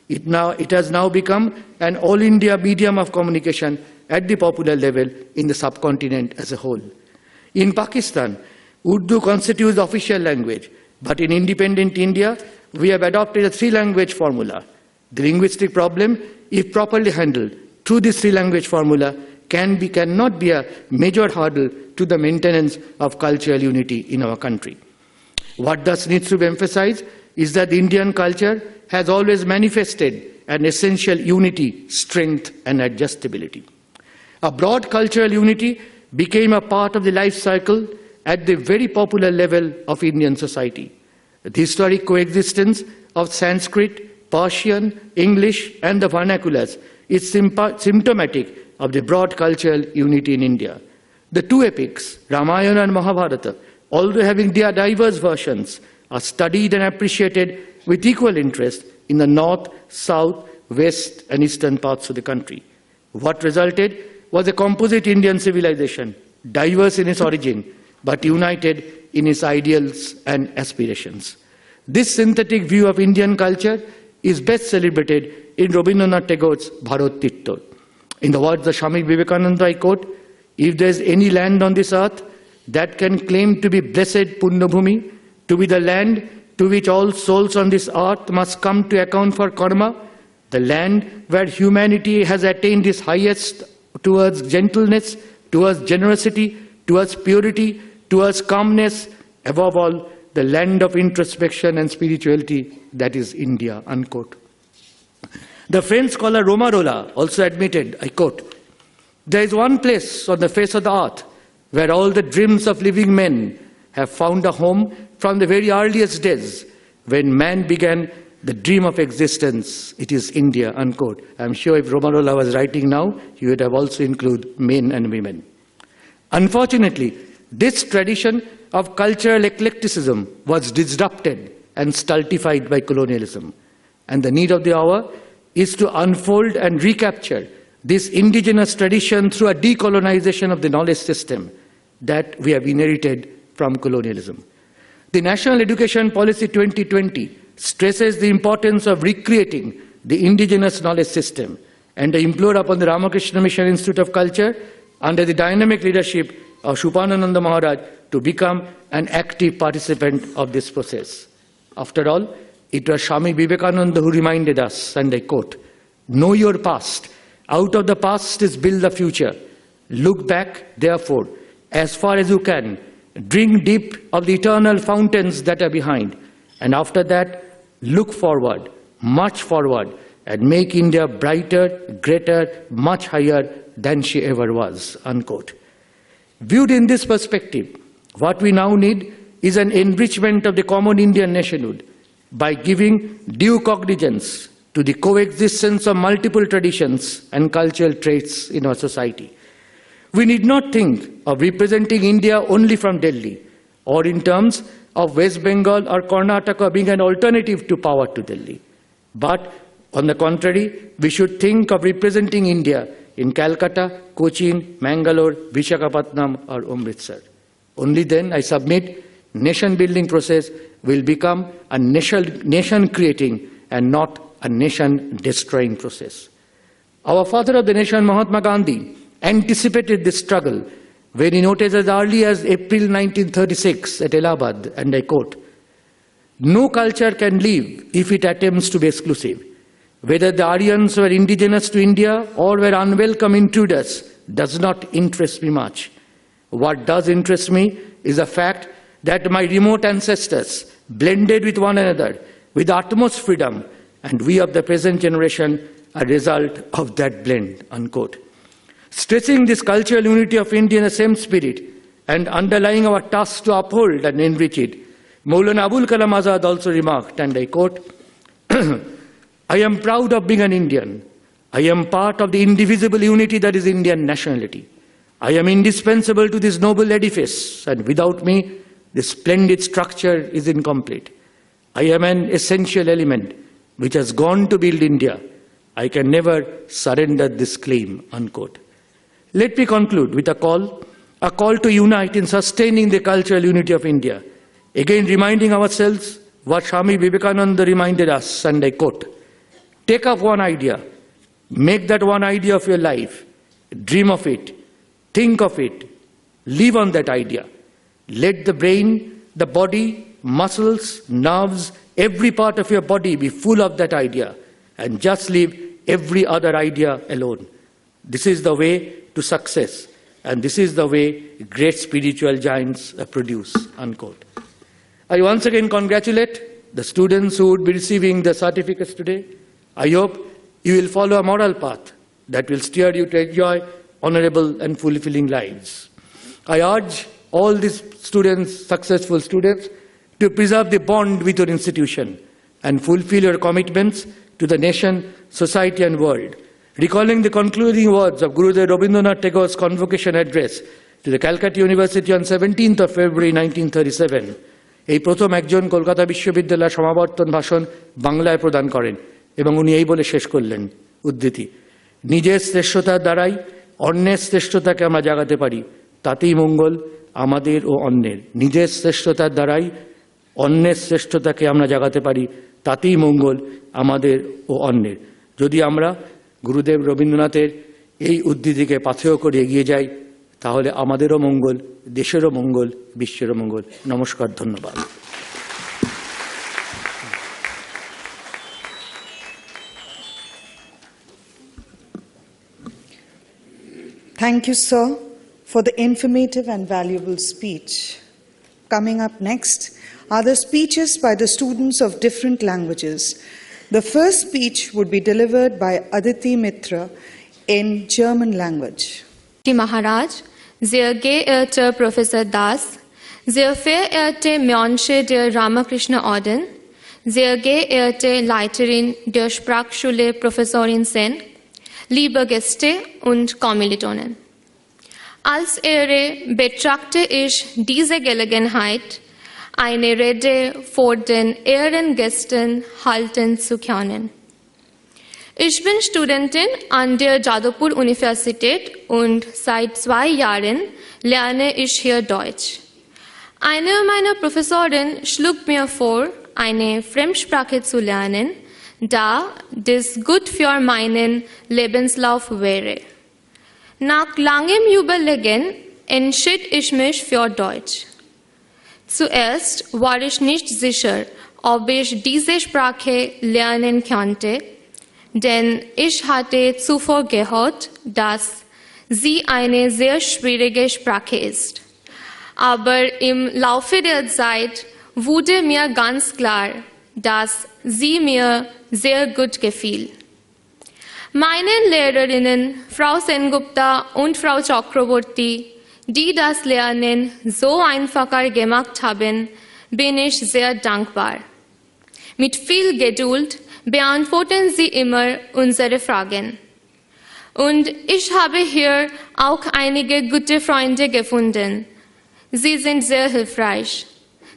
It has now become an all-India medium of communication at the popular level in the subcontinent as a whole. In Pakistan, Urdu constitutes the official language, but in independent India, we have adopted a three-language formula. The linguistic problem, if properly handled through this three-language formula, cannot be a major hurdle to the maintenance of cultural unity in our country. What thus needs to be emphasized is that the Indian culture has always manifested an essential unity, strength, and adjustability. A broad cultural unity became a part of the life cycle at the very popular level of Indian society. The historic coexistence of Sanskrit, Persian, English, and the vernaculars is symptomatic of the broad cultural unity in India. The two epics, Ramayana and Mahabharata, although having their diverse versions, are studied and appreciated with equal interest in the north, south, west, and eastern parts of the country. What resulted was a composite Indian civilization, diverse in its origin, but united in its ideals and aspirations. This synthetic view of Indian culture is best celebrated in Rabindranath Tagore's Bharat Tirtha. In the words of Swami Vivekananda, I quote, "If there is any land on this earth that can claim to be blessed Punyabhumi, to be the land to which all souls on this earth must come to account for karma, the land where humanity has attained its highest towards gentleness, towards generosity, towards purity, towards calmness, above all, the land of introspection and spirituality, that is India," unquote. The French scholar Romarola also admitted, I quote, "There is one place on the face of the earth where all the dreams of living men have found a home from the very earliest days when man began the dream of existence. It is India," unquote. I'm sure if Romarola was writing now, he would have also included men and women. Unfortunately, this tradition of cultural eclecticism was disrupted and stultified by colonialism. And the need of the hour is to unfold and recapture this indigenous tradition through a decolonization of the knowledge system that we have inherited from colonialism. The National Education Policy 2020 stresses the importance of recreating the indigenous knowledge system, and I implore upon the Ramakrishna Mission Institute of Culture, under the dynamic leadership of Suparnananda Maharaj, to become an active participant of this process. After all, it was Swami Vivekananda who reminded us, and I quote, "Know your past. Out of the past is built the future. Look back, therefore, as far as you can. Drink deep of the eternal fountains that are behind. And after that, look forward, much forward, and make India brighter, greater, much higher than she ever was," unquote. Viewed in this perspective, what we now need is an enrichment of the common Indian nationhood by giving due cognizance to the coexistence of multiple traditions and cultural traits in our society. We need not think of representing India only from Delhi, or in terms of West Bengal or Karnataka being an alternative to power to Delhi. But on the contrary, we should think of representing India in Calcutta, Cochin, Mangalore, Visakhapatnam, or Amritsar. Only then, I submit, nation-building process will become a nation-creating and not a nation-destroying process. Our father of the nation, Mahatma Gandhi, anticipated this struggle when he noted as early as April 1936 at Allahabad, and I quote, "No culture can live if it attempts to be exclusive. Whether the Aryans were indigenous to India or were unwelcome intruders does not interest me much. What does interest me is the fact that my remote ancestors blended with one another with the utmost freedom, and we of the present generation are a result of that blend, unquote. Stressing this cultural unity of India in the same spirit and underlying our task to uphold and enrich it, Maulana Abul Kalam Azad also remarked, and I quote, I am proud of being an Indian. I am part of the indivisible unity that is Indian nationality. I am indispensable to this noble edifice, and without me, this splendid structure is incomplete. I am an essential element which has gone to build India. I can never surrender this claim, unquote. Let me conclude with a call to unite in sustaining the cultural unity of India. Again, reminding ourselves what Swami Vivekananda reminded us, and I quote, take up one idea, make that one idea of your life, dream of it, think of it, live on that idea. Let the brain, the body, muscles, nerves, every part of your body be full of that idea, and just leave every other idea alone. This is the way to success, and this is the way great spiritual giants are produced, unquote. I once again congratulate the students who would be receiving the certificates today. I hope you will follow a moral path that will steer you to enjoy honorable and fulfilling lives. I urge all these students, successful students, to preserve the bond with your institution and fulfill your commitments to the nation, society and world. Recalling the concluding words of Gurudev Rabindranath Tagore's Convocation address to the Calcutta University on 17th of February 1937, এই প্রথম একজন কলকাতা বিশ্ববিদ্যালয়ের সমাবর্তন ভাষণ বাংলায় প্রদান করেন এবং উনি এই বলে শেষ করলেন, উদ্ধৃতি, নিজের শ্রেষ্ঠতার দ্বারাই অন্যের শ্রেষ্ঠতাকে আমরা জাগাতে পারি, তাতেই মঙ্গল আমাদের ও অন্যের। নিজের শ্রেষ্ঠতার দ্বারাই অন্যের শ্রেষ্ঠতাকে আমরা জাগাতে পারি, তাতেই মঙ্গল আমাদের ও অন্যের। যদি আমরা গুরুদেব রবীন্দ্রনাথের এই উদ্ধৃতিকে পাথেয় করে এগিয়ে যাই, তাহলে আমাদেরও মঙ্গল, দেশেরও মঙ্গল, বিশ্বেরও মঙ্গল। নমস্কার, ধন্যবাদ। Thank you, sir, for the informative and valuable speech. Coming up next are the speeches by the students of different languages. The first speech would be delivered by Aditi Mitra in German language. Maharaj, sehr geehrter Professor Das, sehr verehrte Mönche der Ramakrishna Orden, sehr geehrte Leiterin der Sprachschule Professorin Sen, liebe Gäste und Kommilitonen. Als Ehre betrachte ich diese Gelegenheit, eine Rede vor den Ehrengästen halten zu können. Ich bin Studentin an der Jadavpur Universität und seit 2 Jahren lerne ich hier Deutsch. Eine meiner Professoren schlug mir vor, eine Fremdsprache zu lernen, da das gut für meinen Lebenslauf wäre. Nach langem Überlegen entschied ich mich für Deutsch. Zuerst war ich nicht sicher, ob ich diese Sprache lernen könnte, denn ich hatte zuvor gehört, dass sie eine sehr schwierige Sprache ist. Aber im Laufe der Zeit wurde mir ganz klar, dass sie mir sehr gut gefiel. Meine Lehrerinnen, Frau Sengupta und Frau Chakraborty, die das Lernen so einfacher gemacht haben, bin ich sehr dankbar. Mit viel Geduld beantworten sie immer unsere Fragen. Und ich habe hier auch einige gute Freunde gefunden. Sie sind sehr hilfreich.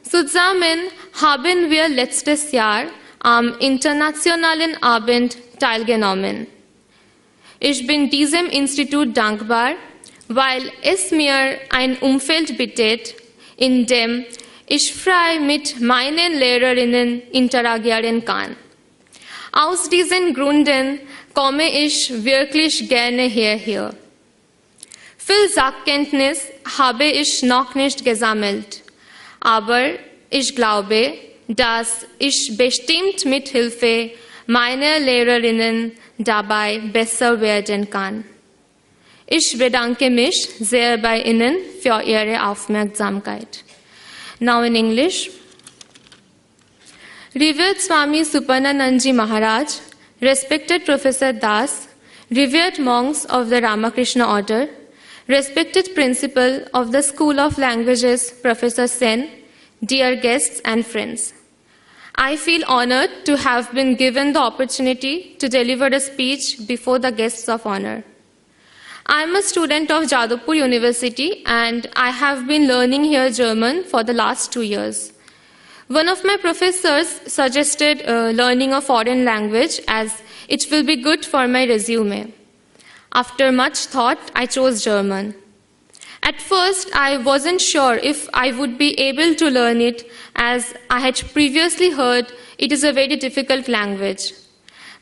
Zusammen haben wir letztes Jahr am Internationalen Abend teilgenommen. Ich bin diesem Institut dankbar, weil es mir ein Umfeld bietet, in dem ich frei mit meinen Lehrerinnen interagieren kann. Aus diesen Gründen komme ich wirklich gerne hierher. Viel Sachkenntnis habe ich noch nicht gesammelt, aber ich glaube, dass ich bestimmt mit Hilfe meiner Lehrerinnen dabei besser werden kann. Ich bedanke mich sehr bei Ihnen für Ihre Aufmerksamkeit. Now in English. Revered Swami Suparnananda Maharaj, respected Professor Das, revered monks of the Ramakrishna order, respected principal of the School of Languages, Professor Sen, dear guests and friends. I feel honored to have been given the opportunity to deliver a speech before the guests of honor. I am a student of Jadavpur University and I have been learning here German for the last 2 years. One of my professors suggested learning a foreign language as it will be good for my resume. After much thought, I chose German. At first, I wasn't sure if I would be able to learn it as I had previously heard it is a very difficult language.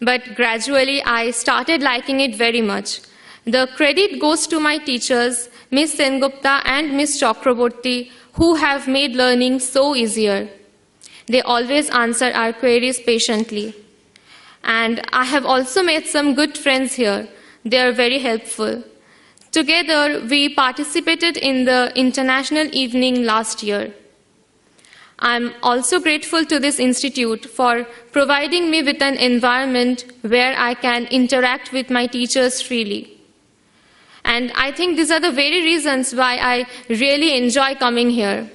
But gradually, I started liking it very much. The credit goes to my teachers, Miss Sengupta and Miss Chakraborty, who have made learning so easier. They always answer our queries patiently. And I have also made some good friends here. They are very helpful. Together, we participated in the International Evening last year. I'm also grateful to this institute for providing me with an environment where I can interact with my teachers freely. And I think these are the very reasons why I really enjoy coming here.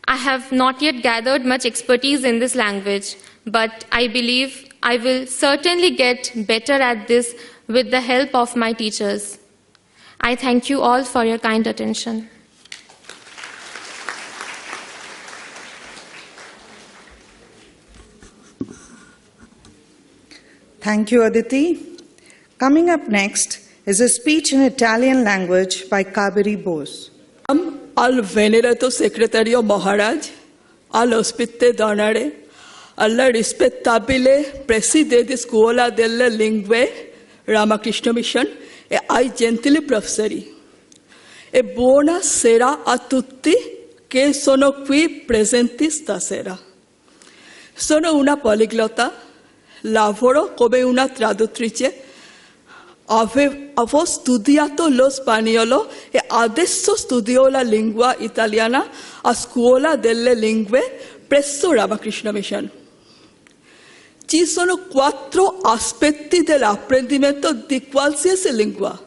I have not yet gathered much expertise in this language, but I believe I will certainly get better at this with the help of my teachers. I thank you all for your kind attention. Thank you, Aditi. Coming up next is a speech in Italian language by Kabiri Bose. Al venerato secretario Maharaj, al ospite d'onore, alla rispettabile Presidede di Scuola delle Lingue Ramakrishna Mission e ai gentili professori. E buonasera a tutti che sono qui presenti stasera. Sono una poliglota, lavoro come una traduttrice. Avevo studiato lo spagnolo e adesso studio la lingua italiana a Scuola delle Lingue presso Ramakrishna Mission. Ci sono 4 aspetti dell'apprendimento di qualsiasi lingua: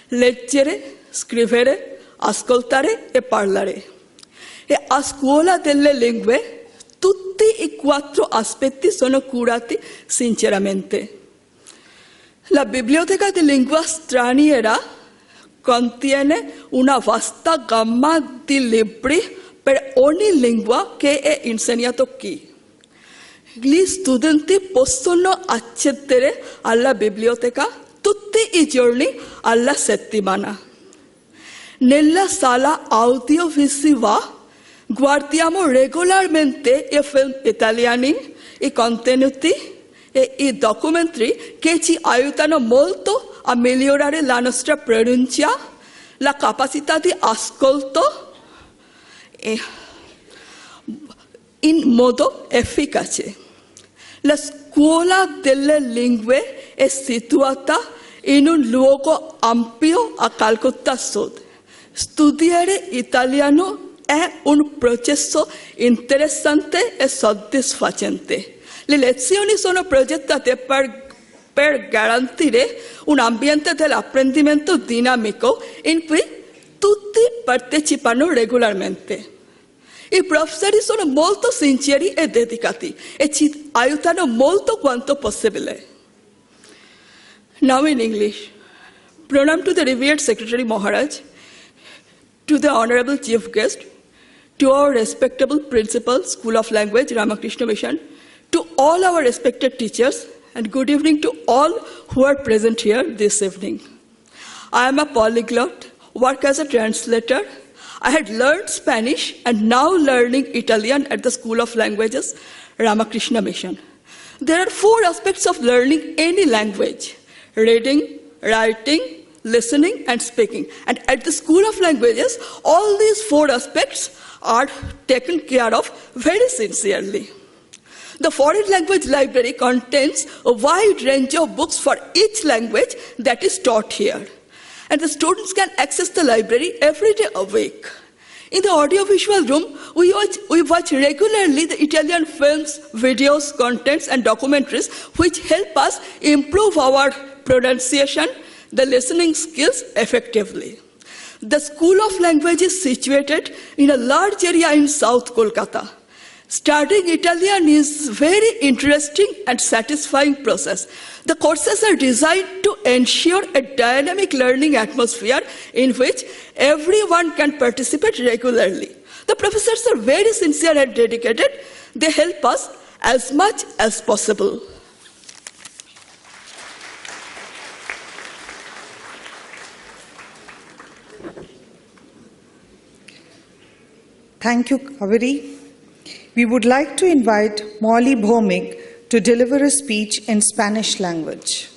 leggere, scrivere, ascoltare e parlare. E a Scuola delle Lingue tutti i 4 aspetti sono curati sinceramente. La biblioteca di lingua straniera contiene una vasta gamma di libri per ogni lingua che è insegnato qui. Gli studenti possono accedere alla biblioteca tutti i giorni alla settimana. Nella sala audiovisiva guardiamo regolarmente i film italiani, i contenuti e i documentari che ci aiutano molto a migliorare la nostra pronuncia, la capacità di ascolto in modo efficace. La Scuola delle Lingue è situata in un luogo ampio a Calcutta Sud. Studiare italiano è un processo interessante e soddisfacente. Le lezioni sono progettate per garantire un ambiente dell'apprendimento dinamico in cui tutti partecipano regolarmente. I professori sono molto sinceri e dedicati e ci aiutano molto quanto possibile. Now in English. Pranam to the revered Secretary Maharaj, to the Honorable Chief Guest, to our respectable Principal, School of Language, Ramakrishna Mission, to all our respected teachers, and good evening to all who are present here this evening. I am a polyglot, work as a translator. I had learned Spanish and now learning Italian at the School of Languages, Ramakrishna Mission. There are 4 aspects of learning any language: reading, writing, listening, and speaking. And at the School of Languages, all these 4 aspects are taken care of very sincerely. The Foreign Language Library contains a wide range of books for each language that is taught here. And the students can access the library every day a week. In the audiovisual room, we watch regularly the Italian films, videos, contents, and documentaries which help us improve our pronunciation, the listening skills effectively. The School of Language is situated in a large area in South Kolkata. Studying Italian is a very interesting and satisfying process. The courses are designed to ensure a dynamic learning atmosphere in which everyone can participate regularly. The professors are very sincere and dedicated. They help us as much as possible. Thank you, Kaveri. We would like to invite Molly Bhomik to deliver a speech in Spanish language.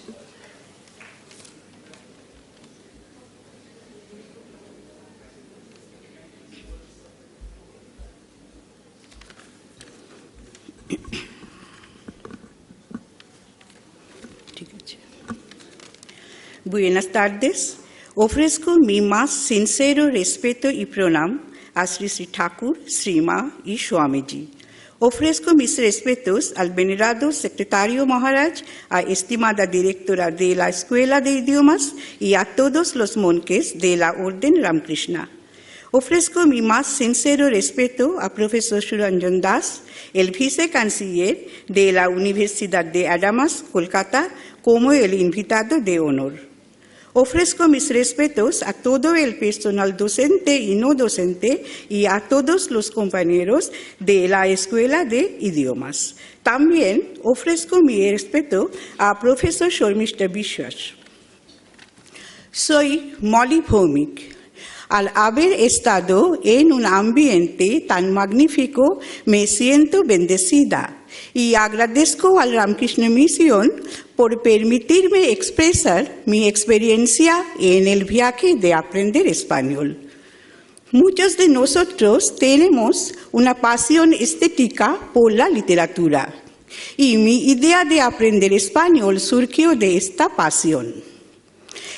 Buenas tardes. Ofrezco mi más sincero respeto y pronom a Sri Sri Thakur, Srima y Swamiji. Ofrezco mis respetos al venerado secretario Maharaj, a estimada directora de la Escuela de Idiomas y a todos los monjes de la Orden Ramakrishna. Ofrezco mi más sincero respeto a profesor Suranjan Das, el vicecanciller de la Universidad de Adamas, Kolkata, como el invitado de honor. Ofrezco mis respetos a todo el personal docente y no docente y a todos los compañeros de la Escuela de Idiomas. También ofrezco mi respeto a profesor Shormishta Bishwas. Soy Molly Bhomik. Al haber estado en un ambiente tan magnífico, me siento bendecida y agradezco al Ramakrishna Mission por permitirme expresar mi experiencia en el viaje de aprender español. Muchos de nosotros tenemos una pasión estética por la literatura y mi idea de aprender español surgió de esta pasión.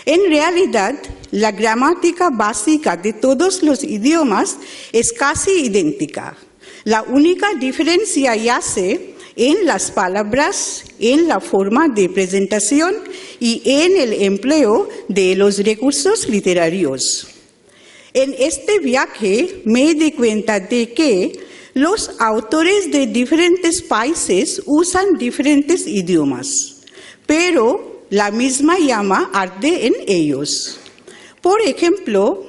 En realidad, la gramática básica de todos los idiomas es casi idéntica. La única diferencia yace en las palabras, en la forma de presentación y en el empleo de los recursos literarios. En este viaje me di cuenta de que los autores de diferentes países usan diferentes idiomas, pero la misma llama arde en ellos. Por ejemplo,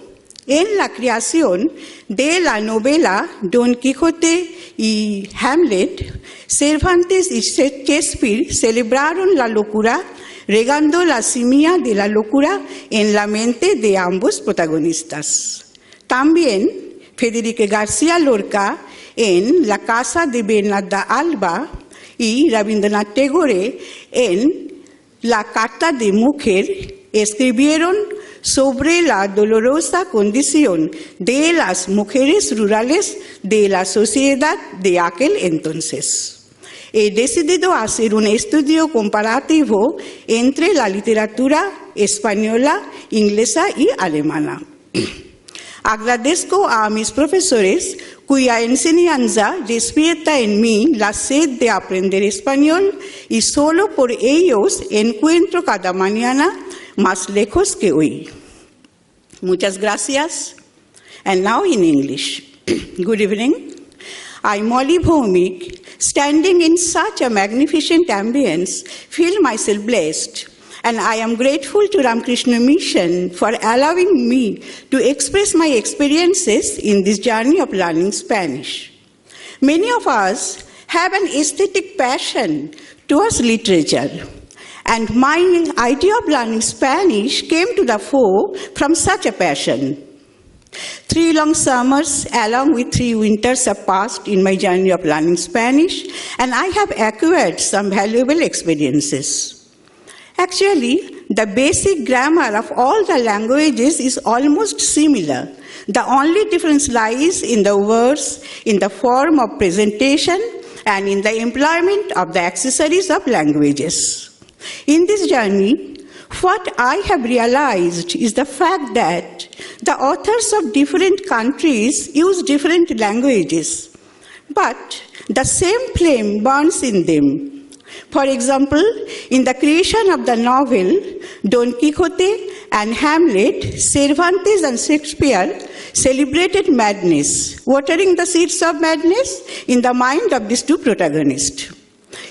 en la creación de la novela Don Quijote y Hamlet, Cervantes y Shakespeare celebraron la locura, regando la semilla de la locura en la mente de ambos protagonistas. También Federico García Lorca en La casa de Bernarda Alba y Rabindranath Tagore en La carta de mujer escribieron sobre la dolorosa condición de las mujeres rurales de la sociedad de aquel entonces. He decidido hacer un estudio comparativo entre la literatura española, inglesa y alemana. Agradezco a mis profesores cuya enseñanza despierta en mí la sed de aprender español y solo por ellos encuentro cada mañana más lejos que hoy. Muchas gracias. And now in English. Good evening. I'm Molly Bhomik. Standing in such a magnificent ambience, feel myself blessed. And I am grateful to Ramakrishna Mission for allowing me to express my experiences in this journey of learning Spanish. Many of us have an aesthetic passion towards literature. And my idea of learning Spanish came to the fore from such a passion. 3 long summers along with 3 winters have passed in my journey of learning Spanish, and I have acquired some valuable experiences. Actually, the basic grammar of all the languages is almost similar. The only difference lies in the words, in the form of presentation, and in the employment of the accessories of languages. In this journey, what I have realized is the fact that The authors of different countries use different languages, but the same flame burns in them. For example, in the creation of the novel Don Quixote and Hamlet, Cervantes and Shakespeare celebrated madness, watering the seeds of madness in the mind of these two protagonists.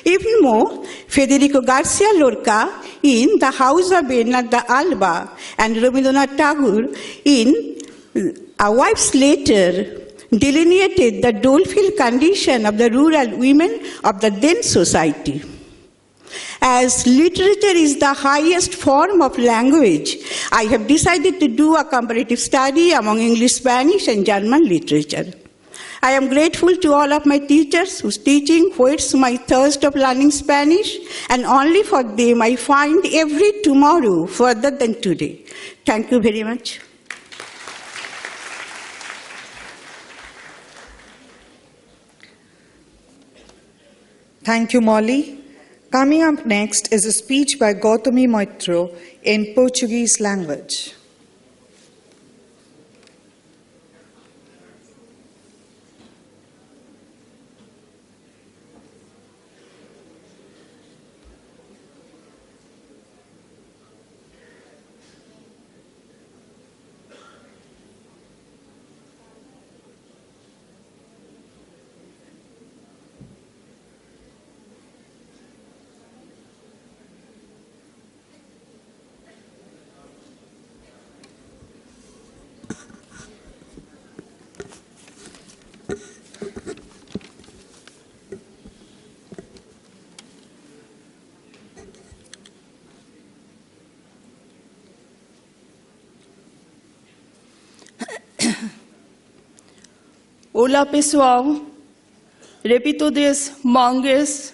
Even more, Federico Garcia Lorca in The House of Bernarda Alba and Rabindranath Tagore in A Wife's Letter delineated the doleful condition of the rural women of the then society. As literature is the highest form of language, I have decided to do a comparative study among English, Spanish, and German literature. I am grateful to all of my teachers whose teaching whets my thirst of learning Spanish, and only for them I find every tomorrow further than today. Thank you very much. Thank you, Molly. Coming up next is a speech by Gautami Maitro in Portuguese language. Olá, pessoal. Repetores, monges,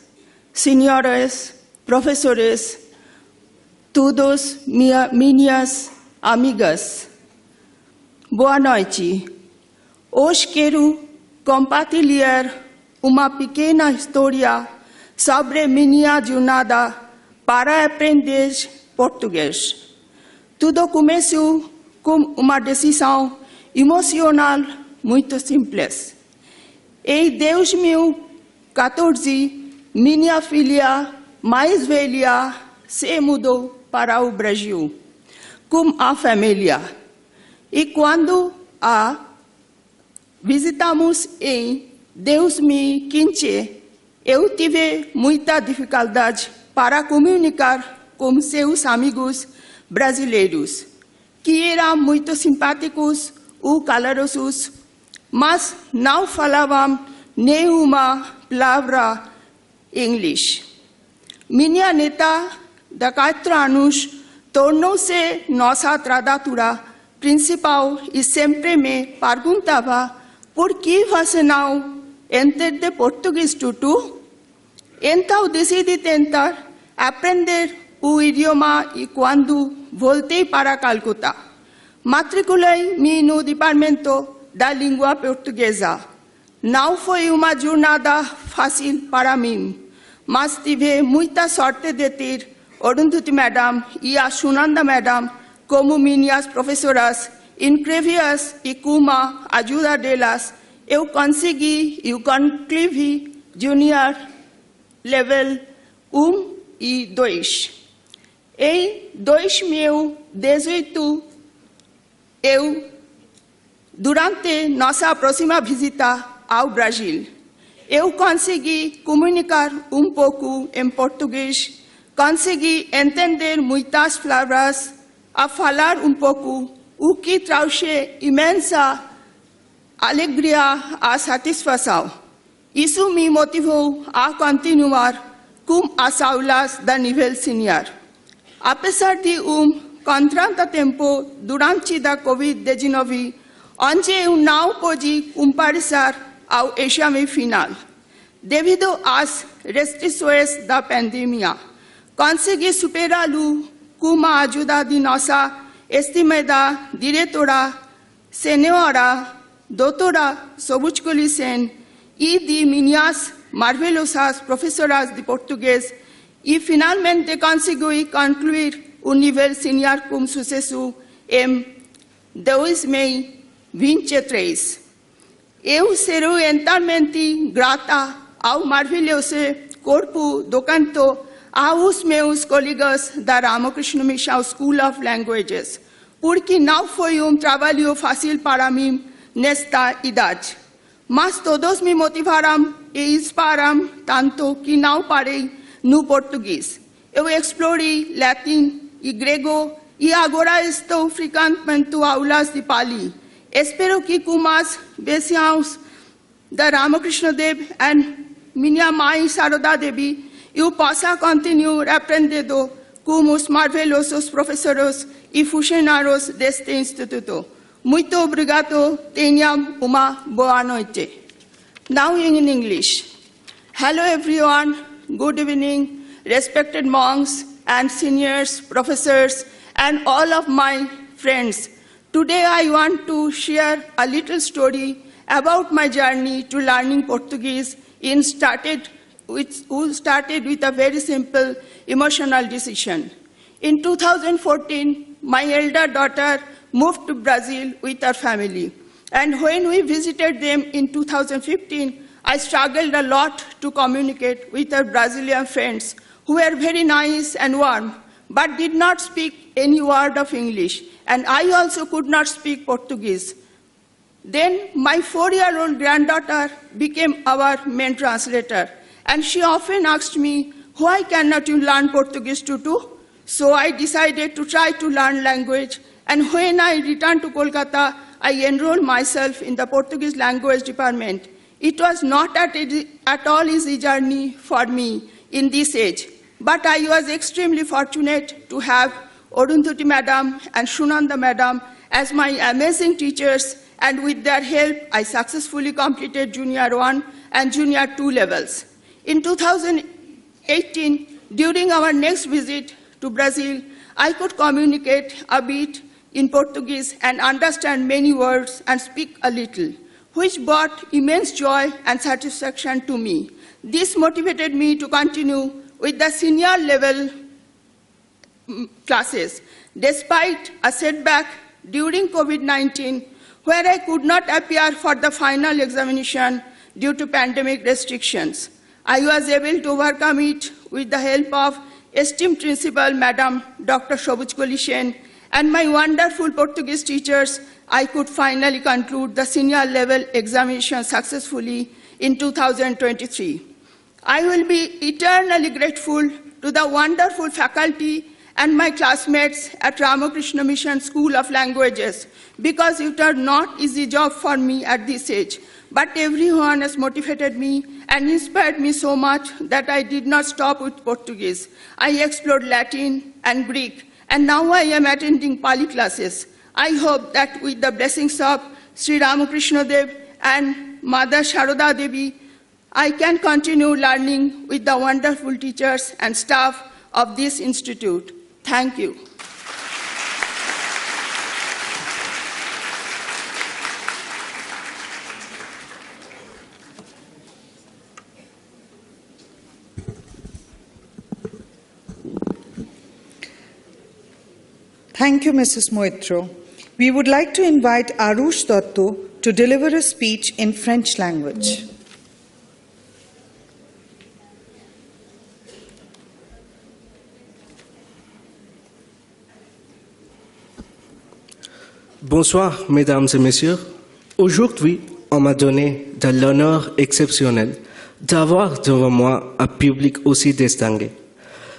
senhoras, professores, todos minhas amigas. Boa noite. Hoje quero compartilhar uma pequena história sobre minha jornada para aprender português. Tudo começou com uma decisão emocional muito simples. Em 2014, minha filha mais velha se mudou para o Brasil com a família. E quando a visitamos em 2015, eu tive muita dificuldade para comunicar com seus amigos brasileiros, que eram muito simpáticos e calorosos, mas não falavam nenhuma palavra inglês. Minha neta de 4 anos tornou-se nossa tradutora principal e sempre me perguntava: por que você não entende português, tudo? Então decidi tentar aprender o idioma e quando voltei para Calcutá, matriculei-me no departamento da língua portuguesa. Não foi uma jornada fácil para mim, mas tive muita sorte de ter Arundhati Madam e a Sunanda Madam como minhas professoras incríveis, e com a ajuda delas eu consegui e concluí Junior Level 1 e 2. Em 2018, durante nossa próxima visita ao Brasil, eu consegui comunicar um pouco em português, consegui entender muitas palavras, a falar um pouco, o que trouxe imensa alegria e satisfação. Isso me motivou a continuar com as aulas da nível senior. Apesar de contratempo durante a Covid-19, onde eu não pude comparecer ao exame final, devido às restrições da pandemia, consegui superá-lo com a ajuda de nossa estimada diretora, senhora doutora Sobhuj Kolisen, e de minhas maravilhosas professoras de português, e finalmente consegui concluir o nível senior com sucesso em Deus mei vincetrês. Eu serei eternamente grata ao maravilhoso corpo do canto aos meus colegas da Ramakrishna Mission School of Languages, porque não foi trabalho fácil para mim nesta idade. Mas todos me motivaram e inspiraram tanto que não parei no português. Eu explorei latim e grego e agora estou frequentemente aulas de Pali. Espero que com as bênçãos da Ramakrishna Dev e minha mãe Sarada Devi eu possa continuar aprendendo com os maravilhosos professores e funcionários deste instituto. Muito obrigado. Tenham uma boa noite. Now in English. Hello everyone. Good evening, respected monks and seniors, professors, and all of my friends. Today I want to share a little story about my journey to learning Portuguese who started with a very simple emotional decision. In 2014, my elder daughter moved to Brazil with her family. And when we visited them in 2015, I struggled a lot to communicate with her Brazilian friends who were very nice and warm, but did not speak any word of English. And I also could not speak Portuguese. Then my 4-year-old granddaughter became our main translator. And she often asked me, why cannot you learn Portuguese too? So I decided to try to learn language. And when I returned to Kolkata, I enrolled myself in the Portuguese language department. It was not at all easy journey for me in this age. But I was extremely fortunate to have Orundhuti Madam and Shunanda Madam as my amazing teachers, and with their help, I successfully completed Junior 1 and Junior 2 levels. In 2018, during our next visit to Brazil, I could communicate a bit in Portuguese and understand many words and speak a little, which brought immense joy and satisfaction to me. This motivated me to continue with the senior level classes, despite a setback during COVID-19, where I could not appear for the final examination due to pandemic restrictions. I was able to overcome it with the help of esteemed principal, Madam Dr. Sobuj Kolishen, and my wonderful Portuguese teachers. I could finally conclude the senior level examination successfully in 2023. I will be eternally grateful to the wonderful faculty and my classmates at Ramakrishna Mission School of Languages, because it was not easy job for me at this age. But everyone has motivated me and inspired me so much that I did not stop with Portuguese. I explored Latin and Greek, and now I am attending Pali classes. I hope that with the blessings of Sri Ramakrishna Dev and Mother Sharada Devi, I can continue learning with the wonderful teachers and staff of this institute. Thank you. Thank you, Mrs. Moitro. We would like to invite Arush Dotto to deliver a speech in French language. Bonsoir, mesdames et messieurs. Aujourd'hui, on m'a donné de l'honneur exceptionnel d'avoir devant moi un public aussi distingué.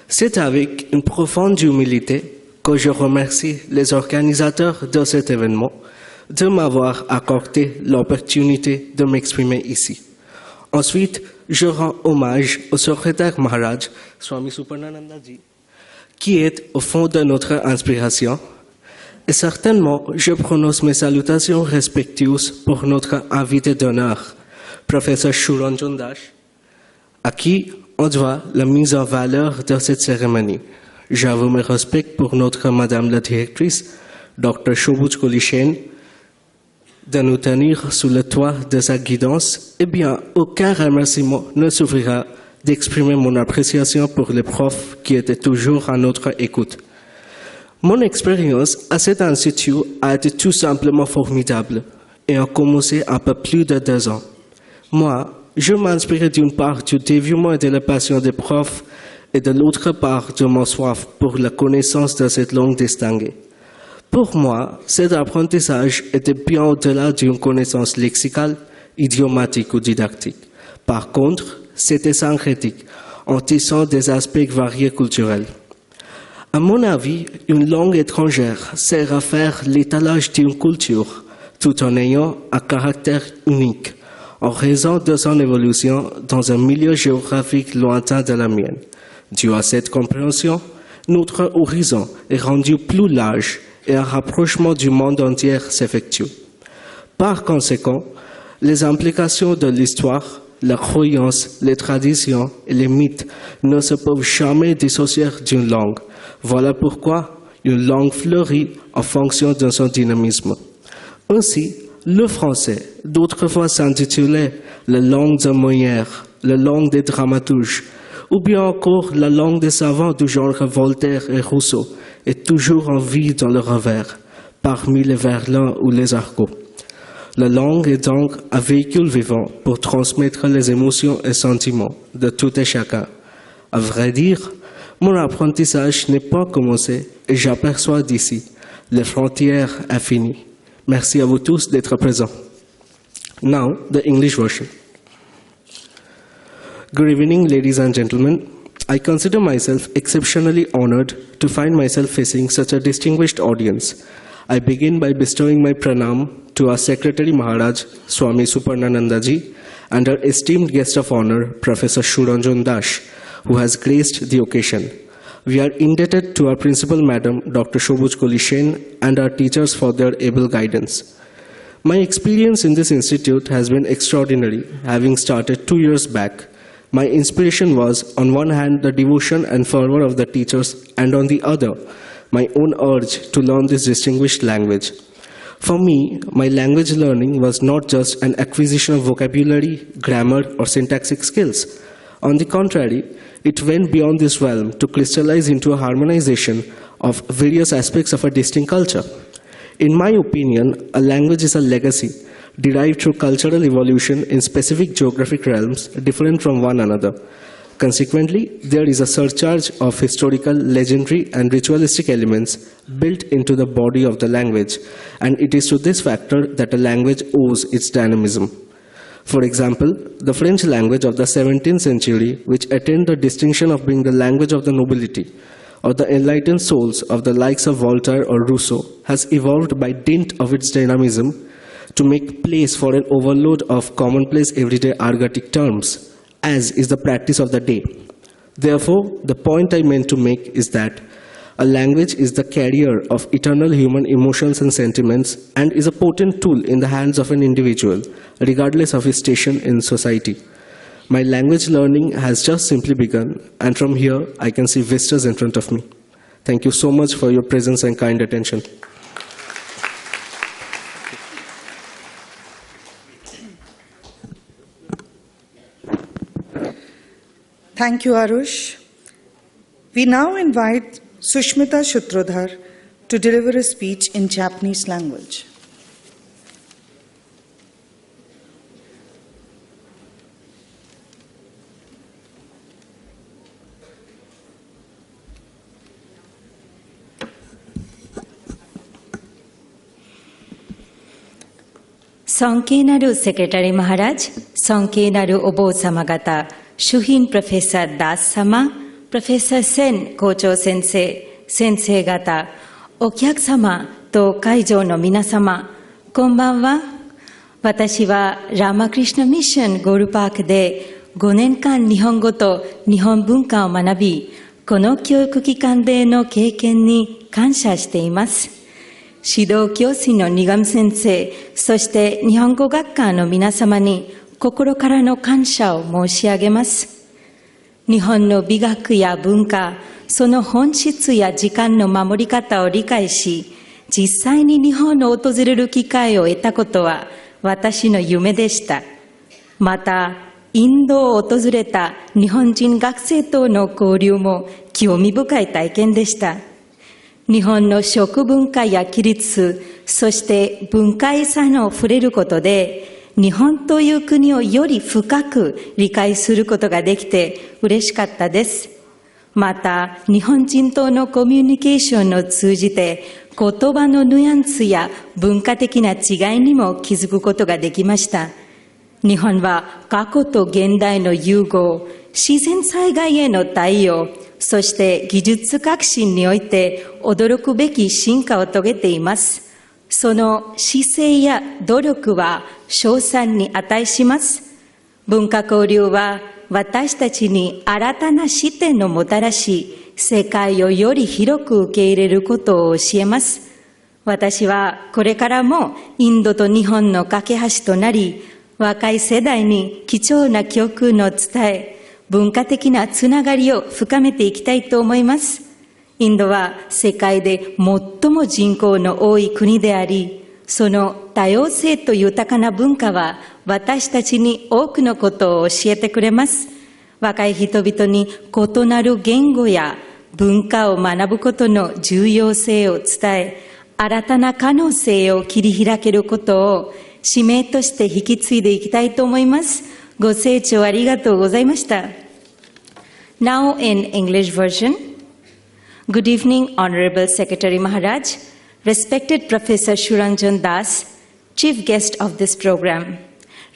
C'est avec une profonde humilité que je remercie les organisateurs de cet événement de m'avoir accordé l'opportunité de m'exprimer ici. Ensuite, je rends hommage au secrétaire Maharaj, Swami Suparnananda, qui est au fond de notre inspiration. Et certainement, je prononce mes salutations respectueuses pour notre invité d'honneur, professeur Suranjan, à qui on doit la mise en valeur de cette cérémonie. J'avoue mes respects pour notre Madame la Directrice, Dr. Sobuj Kolishen, de nous tenir sous le toit de sa guidance. Eh bien, aucun remerciement ne suffira d'exprimer mon appréciation pour les profs qui étaient toujours à notre écoute. Mon expérience à cet institut a été tout simplement formidable et a commencé à peu plus de 2 ans. Moi, je m'inspirais d'une part du dévouement et de la passion des profs et de l'autre part de mon soif pour la connaissance de cette langue distinguée. Pour moi, cet apprentissage était bien au-delà d'une connaissance lexicale, idiomatique ou didactique. Par contre, c'était syncrétique, en tissant des aspects variés culturels. À mon avis, une langue étrangère sert à faire l'étalage d'une culture, tout en ayant un caractère unique, en raison de son évolution dans un milieu géographique lointain de la mienne. Dû à cette compréhension, notre horizon est rendu plus large et un rapprochement du monde entier s'effectue. Par conséquent, les implications de l'histoire, la croyance, les traditions et les mythes ne se peuvent jamais dissocier d'une langue. Voilà pourquoi une langue fleurit en fonction de son dynamisme. Ainsi, le français, d'autrefois s'intitulait la langue des Molières, la langue des dramaturges, ou bien encore la langue des savants du genre Voltaire et Rousseau, est toujours en vie dans le revers, parmi les Verlaine ou les Argot. La langue est donc un véhicule vivant pour transmettre les émotions et sentiments de tout et chacun. À vrai dire, mon apprentissage n'est pas commencé et j'aperçois d'ici les frontières infinies. Merci à vous tous d'être présents. Now, the English version. Good evening, ladies and gentlemen. I consider myself exceptionally honored to find myself facing such a distinguished audience. I begin by bestowing my pranam to our Secretary Maharaj, Swami Suparnananda ji, and our esteemed guest of honor, Professor Suranjan Das, who has graced the occasion. We are indebted to our Principal Madam, Dr. Sobhuj Kolishen, and our teachers for their able guidance. My experience in this institute has been extraordinary, having started 2 years back. My inspiration was, on one hand, the devotion and fervor of the teachers, and on the other, my own urge to learn this distinguished language. For me, my language learning was not just an acquisition of vocabulary, grammar, or syntactic skills. On the contrary, it went beyond this realm to crystallize into a harmonization of various aspects of a distinct culture. In my opinion, a language is a legacy derived through cultural evolution in specific geographic realms different from one another. Consequently, there is a surcharge of historical, legendary, and ritualistic elements built into the body of the language, and it is to this factor that a language owes its dynamism. For example, the French language of the 17th century, which attained the distinction of being the language of the nobility, or the enlightened souls of the likes of Voltaire or Rousseau, has evolved by dint of its dynamism to make place for an overload of commonplace everyday argotic terms, as is the practice of the day. Therefore, the point I meant to make is that a language is the carrier of eternal human emotions and sentiments and is a potent tool in the hands of an individual, regardless of his station in society. My language learning has just simply begun, and from here I can see vistas in front of me. Thank you so much for your presence and kind attention. Thank you, Arush. We now invite Sushmita Shutrodhar to deliver a speech in Japanese language. Sankeenaru Secretary Maharaj, Sankeenaru Obo Samagata, Shuhin Professor Das Sama, Professor Sen Kocho Sensei, Sensei Gata, Okyak Sama to Kaijo no Minasama, Konbanwa. Watashi wa Ramakrishna Mission Guru Park de 5年間日本語と日本文化を学び、この教育機関での経験に感謝しています。指導教師の二上先生、そして日本語学科の皆様に心からの感謝を申し上げます。日本の美学や文化、その本質や時間の守り方を理解し、実際に日本を訪れる機会を得たことは私の夢でした。また、インドを訪れた日本人学生との交流も興味深い体験でした。日本の食文化や規律、そして文化遺産を触れることで、日本という国をより深く理解することができて嬉しかったです。また、日本人とのコミュニケーションを通じて、言葉のニュアンスや文化的な違いにも気づくことができました。日本は過去と現代の融合、自然災害への対応、そして技術革新において驚くべき進化を遂げています。その姿勢や努力は称賛に値します。文化交流は私たちに新たな視点をもたらし、世界をより広く受け入れることを教えます。私はこれからもインドと日本の架け橋となり、若い世代に貴重な教訓を伝え、文化的なつながりを深めていきたいと思います。インドは世界で最も人口の多い国であり、その多様性と豊かな文化は私たちに多くのことを教えてくれます。若い人々に異なる言語や文化を学ぶことの重要性を伝え、新たな可能性を切り開けることを使命として引き継いでいきたいと思います。ご清聴ありがとうございました。Now in English version. Good evening, Honorable Secretary Maharaj, respected Professor Suranjan Das, Chief Guest of this program,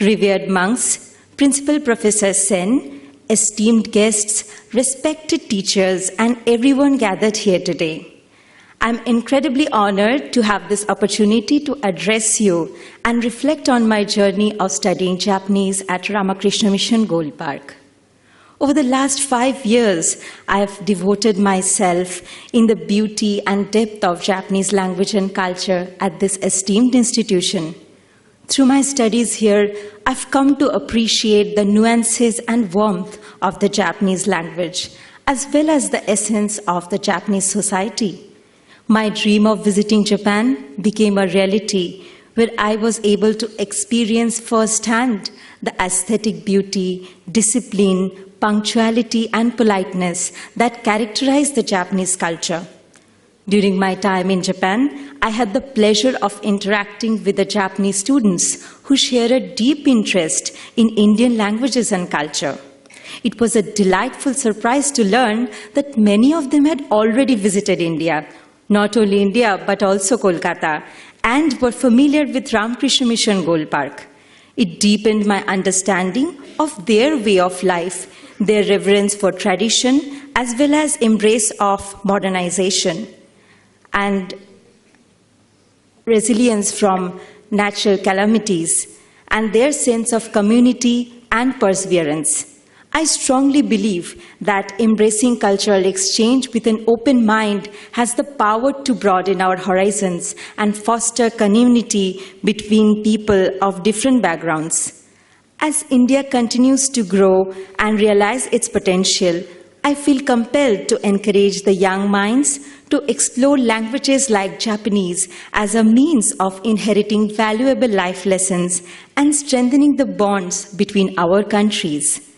revered monks, Principal Professor Sen, esteemed guests, respected teachers, and everyone gathered here today. I'm incredibly honored to have this opportunity to address you and reflect on my journey of studying Japanese at Ramakrishna Mission Gold Park. Over the last 5 years, I have devoted myself in the beauty and depth of Japanese language and culture at this esteemed institution. Through my studies here, I've come to appreciate the nuances and warmth of the Japanese language, as well as the essence of the Japanese society. My dream of visiting Japan became a reality where I was able to experience firsthand the aesthetic beauty, discipline, punctuality, and politeness that characterize the Japanese culture. During my time in Japan, I had the pleasure of interacting with the Japanese students who share a deep interest in Indian languages and culture. It was a delightful surprise to learn that many of them had already visited India, not only India but also Kolkata, and were familiar with Ramakrishna Mission Gold Park. It deepened my understanding of their way of life, their reverence for tradition, as well as embrace of modernization and resilience from natural calamities, and their sense of community and perseverance. I strongly believe that embracing cultural exchange with an open mind has the power to broaden our horizons and foster community between people of different backgrounds. As India continues to grow and realize its potential, I feel compelled to encourage the young minds to explore languages like Japanese as a means of inheriting valuable life lessons and strengthening the bonds between our countries.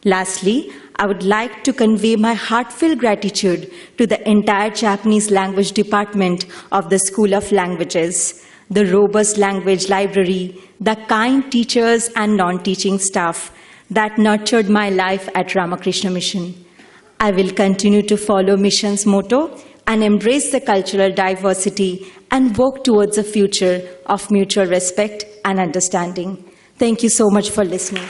Lastly, I would like to convey my heartfelt gratitude to the entire Japanese language department of the School of Languages, the robust language library, the kind teachers and non-teaching staff that nurtured my life at Ramakrishna Mission. I will continue to follow Mission's motto and embrace the cultural diversity and work towards a future of mutual respect and understanding. Thank you so much for listening.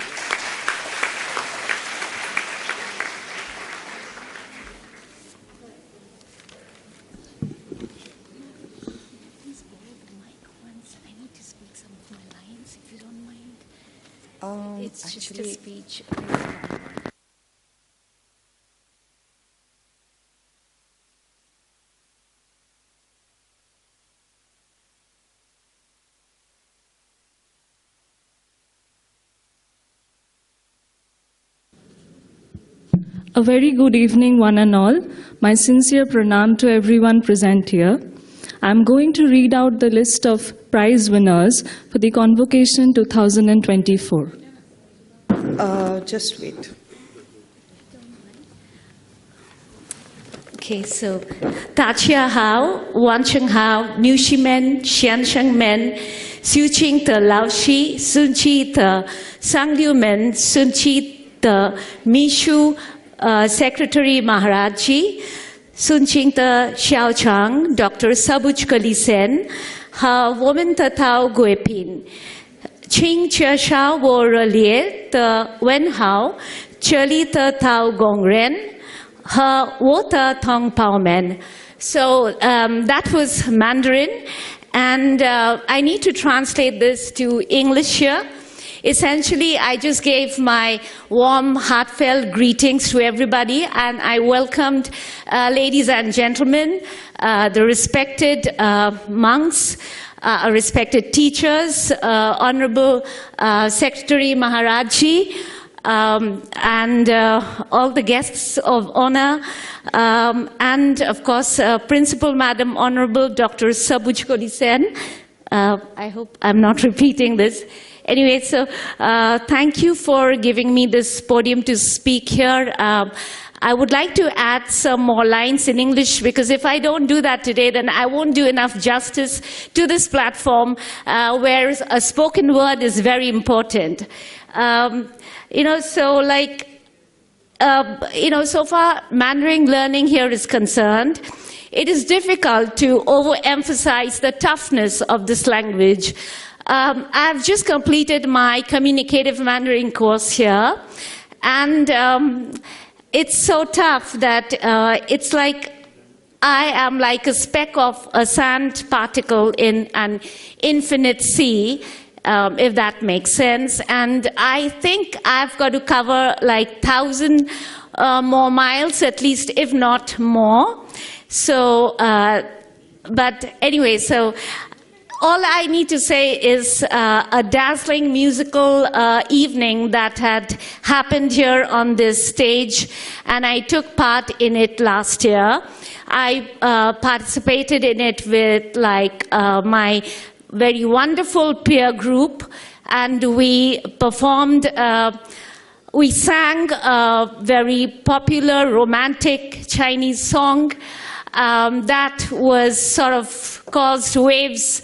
It's just a speech. A very good evening, one and all. My sincere pranam to everyone present here. I'm going to read out the list of prize winners for the Convocation 2024. Just wait. Okay, so Tachia Hao, Wancheng Hao, Nushimen, Xiansheng Men, Suqing Te Laoxi, Sunqi Te Sangliu Men, Sunqi Te Mishu, Secretary Maharaji, Sunqing Te Xiaochang, Dr. Sabuj Kalisen, Ha Woman Te Tao Guepin, Ching Chia Shao Wo Relie Te Wen Hao, Cheli Te Tao Gongren, her water Tong Pao Men. So that was Mandarin, and I need to translate this to English here. Essentially, I just gave my warm, heartfelt greetings to everybody, and I welcomed ladies and gentlemen, the respected monks, respected teachers, Honorable Secretary Maharaji, and all the guests of honor, and of course, Principal Madam Honorable Dr. Sabuj Kolisen. I hope I'm not repeating this. Anyway, so thank you for giving me this podium to speak here. I would like to add some more lines in English, because if I don't do that today, then I won't do enough justice to this platform, where a spoken word is very important. So far Mandarin learning here is concerned, it is difficult to overemphasize the toughness of this language. I've just completed my communicative Mandarin course here, and it's so tough that it's like I am like a speck of a sand particle in an infinite sea, if that makes sense. And I think I've got to cover like 1,000 more miles, at least, if not more. So, but anyway, so all I need to say is a dazzling musical evening that had happened here on this stage, and I took part in it last year. I participated in it with my very wonderful peer group, and we performed, we sang a very popular romantic Chinese song that was sort of caused waves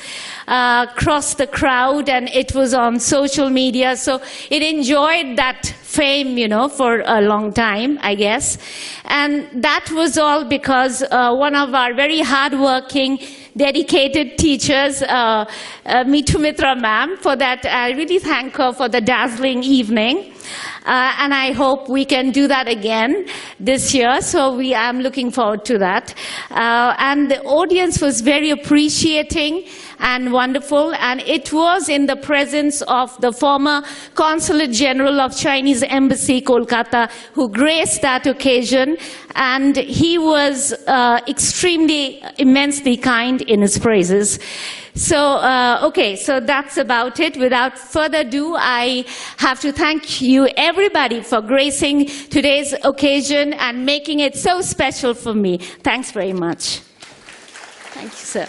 across the crowd, and it was on social media, so it enjoyed that fame, for a long time, I guess. And that was all because one of our very hardworking, dedicated teachers, Mithu Mitra ma'am, for that. I really thank her for the dazzling evening. And I hope we can do that again this year, so I'm looking forward to that. And the audience was very appreciating and wonderful, and it was in the presence of the former Consulate General of Chinese Embassy, Kolkata, who graced that occasion, and he was immensely kind in his praises. So, okay, so that's about it. Without further ado, I have to thank you, everybody, for gracing today's occasion and making it so special for me. Thanks very much. Thank you, sir.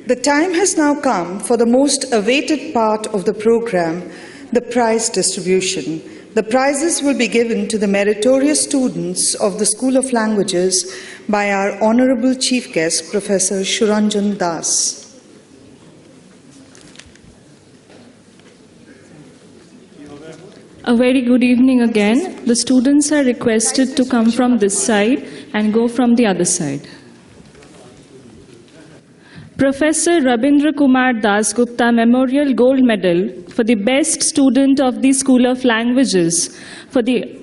The time has now come for the most awaited part of the program, the prize distribution. The prizes will be given to the meritorious students of the School of Languages by our Honorable Chief Guest, Professor Suranjan Das. A very good evening again. The students are requested to come from this side and go from the other side. Professor Rabindra Kumar Das Gupta Memorial Gold Medal for the best student of the School of Languages for the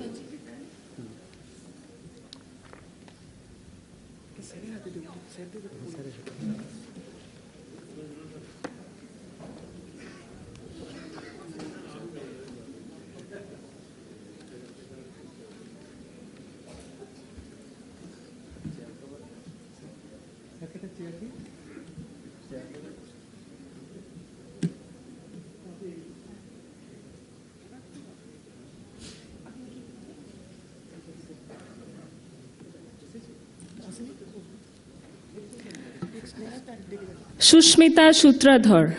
Shushmita Shutradhar.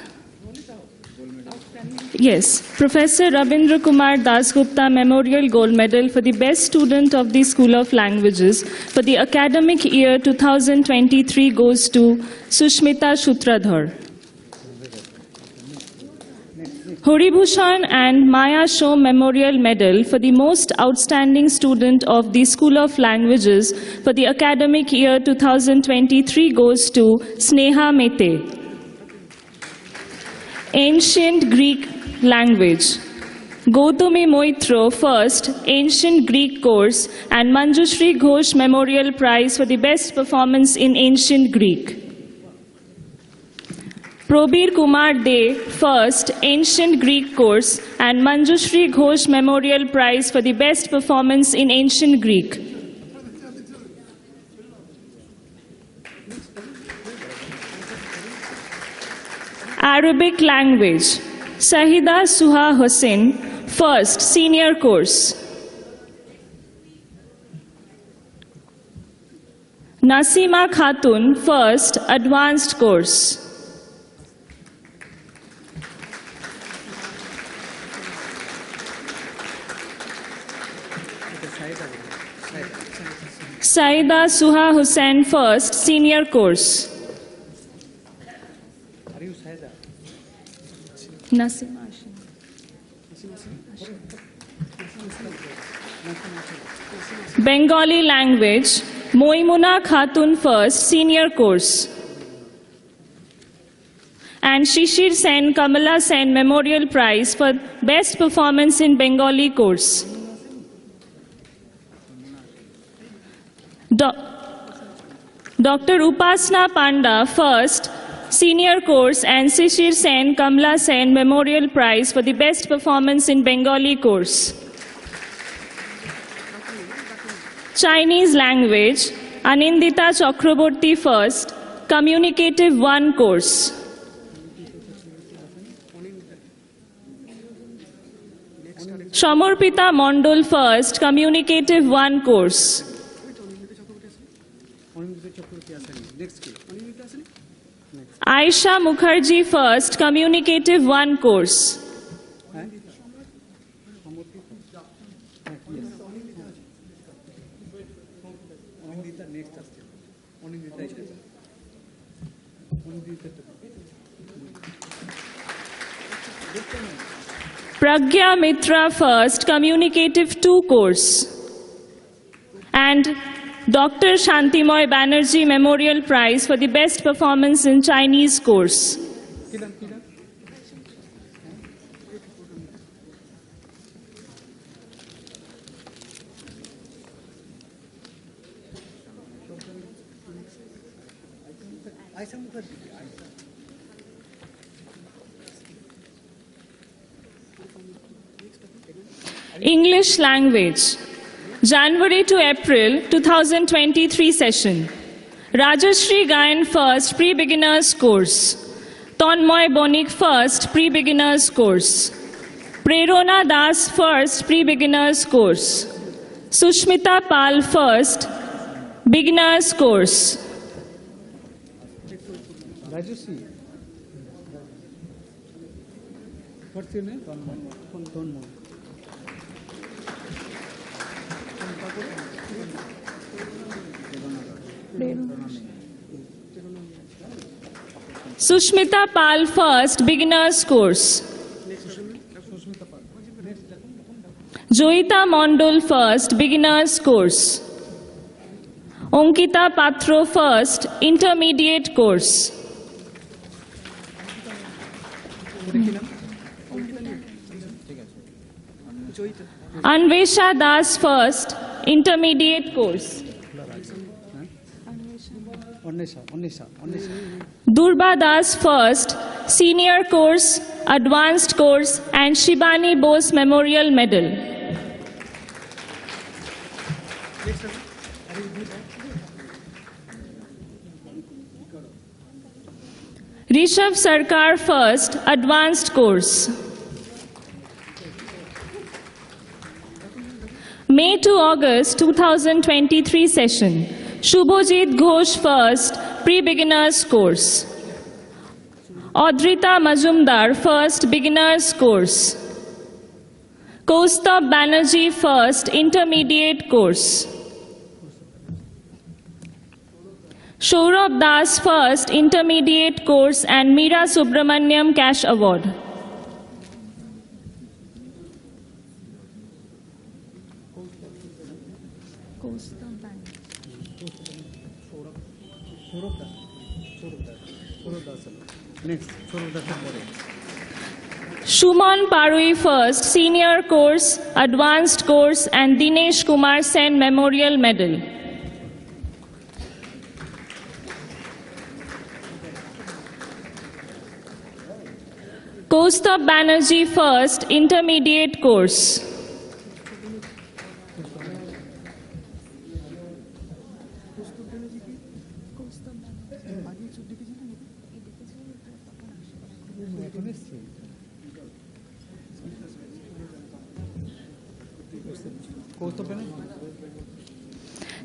Yes, Professor Rabindra Kumar Dasgupta Memorial Gold Medal for the Best Student of the School of Languages for the academic year 2023 goes to Sushmita Shutradhar. Horibhushan and Maya Show Memorial Medal for the Most Outstanding Student of the School of Languages for the academic year 2023 goes to Sneha Mete. Ancient Greek Language. Gautami Moitro, first, Ancient Greek course, and Manjushri Ghosh Memorial Prize for the Best Performance in Ancient Greek. Probir Kumar De, first, Ancient Greek course, and Manjushri Ghosh Memorial Prize for the Best Performance in Ancient Greek. Arabic language. Sahida Suha Hussain, first, senior course. Nasima Khatun, first, advanced course. Saida Suha Hussain, first, senior course. Nasima. Bengali language, Moimuna Khatun, first, senior course. And Shishir Sen, Kamala Sen Memorial Prize for Best Performance in Bengali course. Dr. Upasna Panda, first, senior course, and Shishir Sen, Kamla Sen Memorial Prize for the Best Performance in Bengali course. Chinese language, Anindita Chakraborty, first, Communicative 1 course. Shamurpita Mondol, first, Communicative 1 course. Aisha Mukherjee, first, Communicative 1 course. Pragya Mitra, first, Communicative 2 course. And Dr. Shantimoy Banerjee Memorial Prize for the Best Performance in Chinese course. English language. January to April 2023 session. Rajashri Gayan, first, pre-beginners course. Tonmoy Bonik, first, pre-beginners course. Prerona Das, first, pre-beginners course. Sushmita Pal, first, beginners course. Rajashri. What's your name? Tonmoy. Sushmita Pal, first, beginners course. Joita Mondol, first, beginners course. Onkita Patro, first, intermediate course. Anvesha Das, first, intermediate course. Durba Das, first, senior course, advanced course, and Shibani Bose Memorial Medal. Rishabh Sarkar, first, advanced course. May to August 2023 session. Shubhojit Ghosh, first, pre-beginners course. Adrita Majumdar, first beginner's course. Kaustubh Banerjee, first intermediate course. Saurabh Das, first intermediate course, and Meera Subramaniam Cash Award. Next, Shuman Parui, first senior course, advanced course, and Dinesh Kumar Sen Memorial Medal. Kaustubh Banerjee, first intermediate course.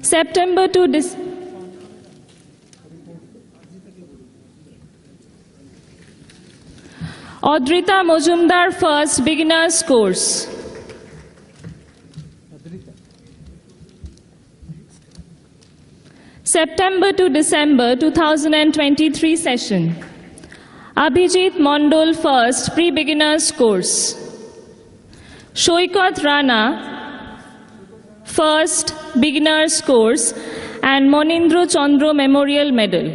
September to December. Adrita Majumdar, first beginner's course. September to December 2023 session. Abhijit Mondol, first pre-beginner's course. Shoikat Rana, first beginner's course, and Monindra Chandra Memorial Medal.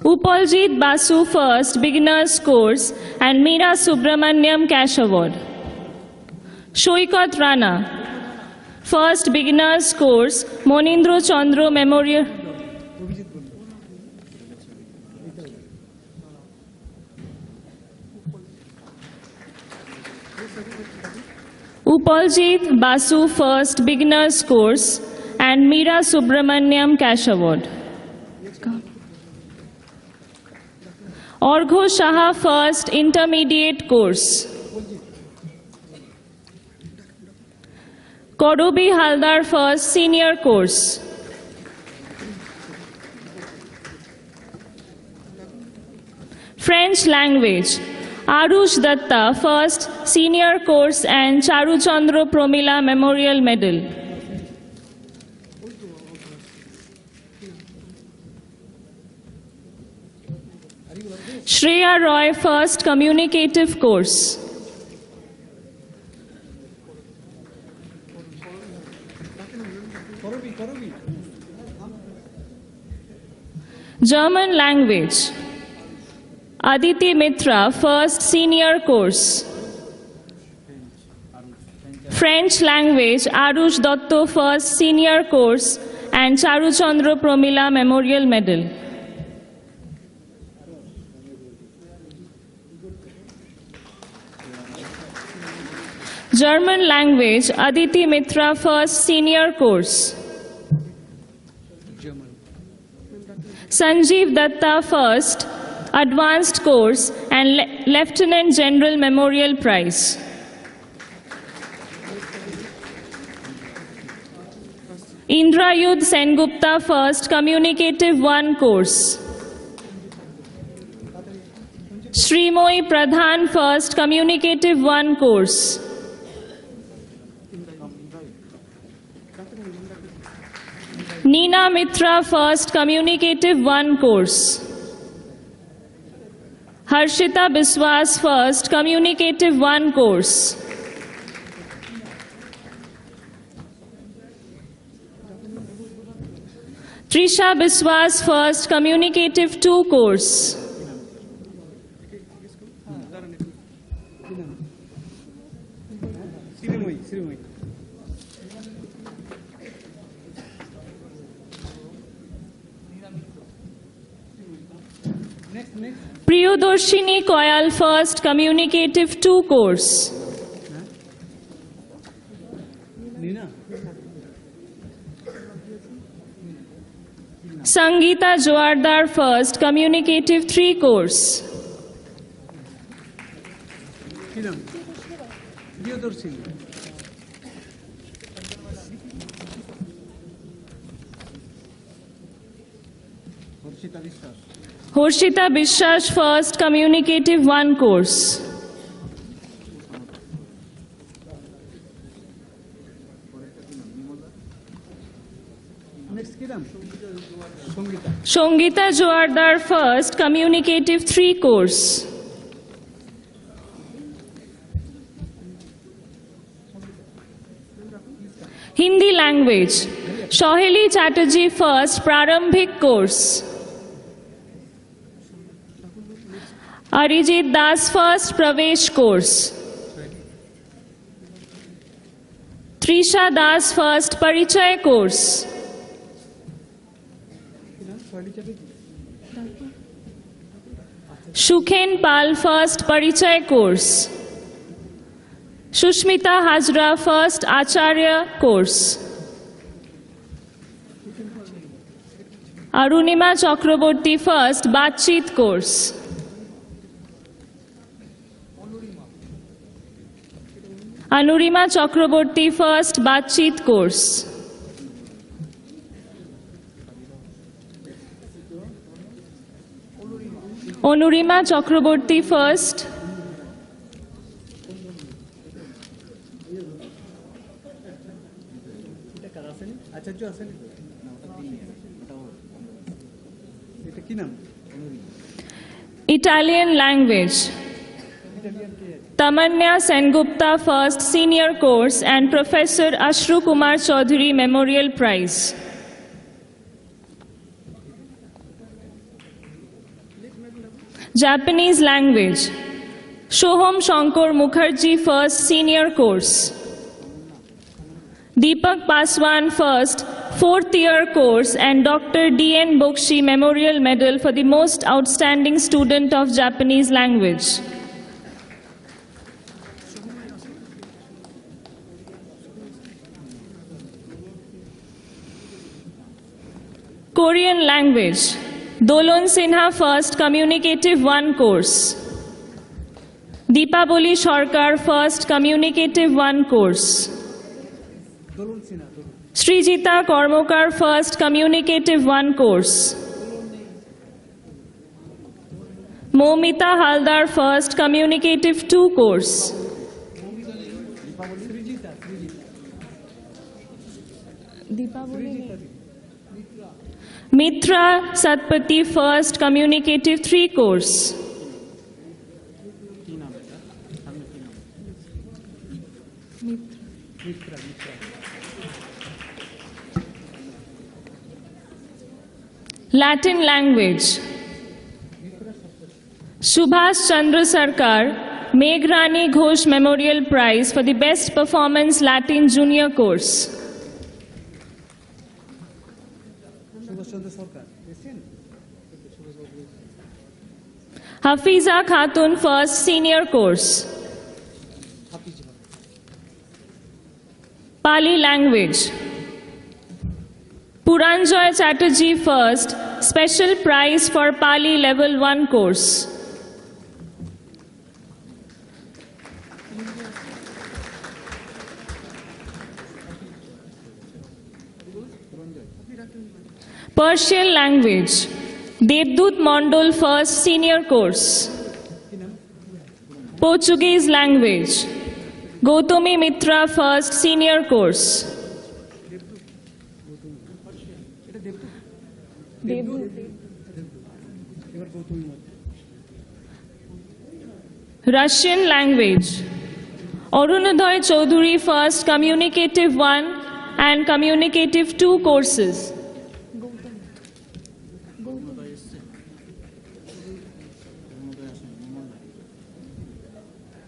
Upaljit Basu, first beginner's course, and Meera Subramaniam Cash Award. Shoikat Rana, first beginner's course, Monindra Chandra Memorial. Upaljit Basu, first beginner's course, and Meera Subramaniam Cash Award. Orgho Shah, first intermediate course. Kodobi Haldar, first senior course. French language. Arush Datta, first senior course, and Charu Chandra Promila Memorial Medal. Shreya Roy, first communicative course. German language. Aditi Mitra, first senior course. French language. Arush Dotto, first senior course, and Charu Chandra Promila Memorial Medal. German language. Aditi Mitra, first senior course. Sanjeev Datta, first advanced course, and Lieutenant General Memorial Prize. Indrayud Sengupta, first communicative 1 course. Srimoy Pradhan, first communicative 1 course. Neena Mitra, first communicative 1 course. Harshita Biswas, first communicative 1 course. Trisha Biswas, first communicative 2 course. Priyadarshini Koyal, first communicative 2 course. Sangeeta Joardar, first communicative 3 course. Harshita Bishwas, first Communicative 1 course. Shongita Joardar, first Communicative 3 course. Hindi language, Shoheli Chatterjee, first Prarambhik course. Arijit Das, first Pravesh course. Trisha Das, first Parichay course. Shukhen Pal, first Parichay course. Shushmita Hazra, first Acharya course. Arunima Chakraborty, first Batchit course. Anurima Chakraborty, first Batchit course. Onurima Chakraborty, first. Italian language, Tamanya Sengupta, first senior course, and Professor Ashru Kumar Chaudhary Memorial Prize. Japanese language, Shohom Shankar Mukherjee, first senior course. Deepak Paswan, first 4th year course, and Dr. D.N. Bokshi Memorial Medal for the most outstanding student of Japanese language. Korean language, Dolon Sinha, first Communicative 1 course. Deepaboli Sharkar, first Communicative 1 course. Srijita Kormokar, first Communicative 1 course. Momita Haldar, first Communicative 2 course. Mitra Satpati, first Communicative 3 course. Latin language, Subhas Chandra Sarkar, Meghrani Ghosh Memorial Prize for the Best Performance Latin Junior Course. Hafiza Khatun, first senior course. Pali language, Puranjoy Chatterjee, first special prize for Pali level 1 course. Persian language, Devdut Mondol, first senior course. Portuguese language, Gautami Mitra, first senior course. Russian language, Arunodoy Chaudhary, first Communicative 1 and Communicative 2 courses.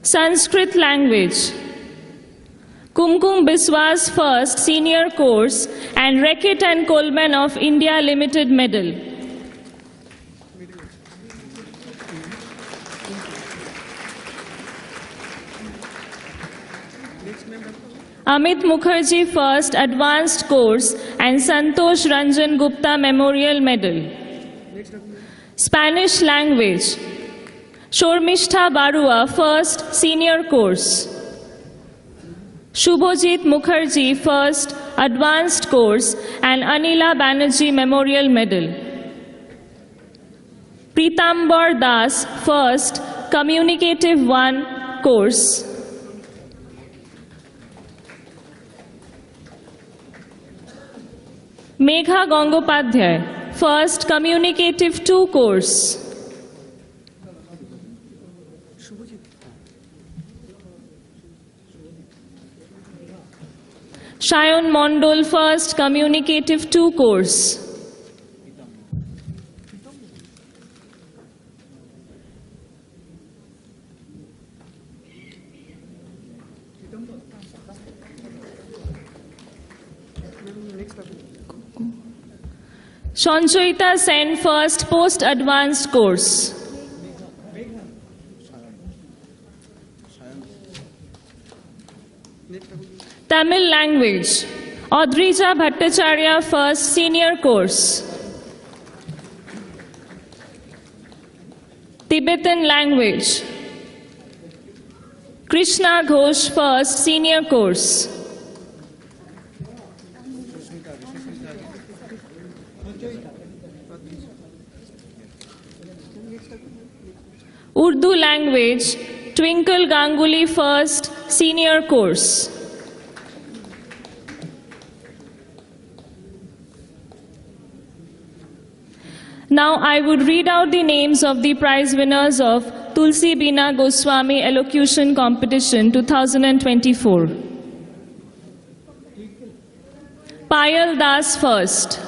Sanskrit language, Kumkum Biswas, first senior course, and Reckitt and Coleman of India Limited medal. Amit Mukherjee, first advanced course, and Santosh Ranjan Gupta Memorial Medal. Spanish language, Shormishtha Barua, first senior course. Shubhojit Mukherjee, first advanced course, and Anila Banerjee Memorial Medal. Pitambar Das, first, Communicative 1 course. Megha Gangopadhyay, first, Communicative 2 course. Shayan Mondol, first, Communicative 2 course. Sanchoita Sen, first, post-advanced course. Tamil language, Adrija Bhattacharya, first, senior course. Tibetan language, Krishna Ghosh, first, senior course. Urdu language, Twinkle Ganguly, first, senior course. Now I would read out the names of the prize winners of Tulsi Bina Goswami Elocution Competition 2024. Payal Das, first.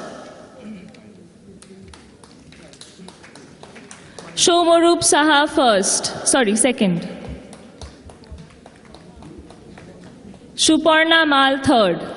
Shomarup Saha, second. Suparna Mal, third.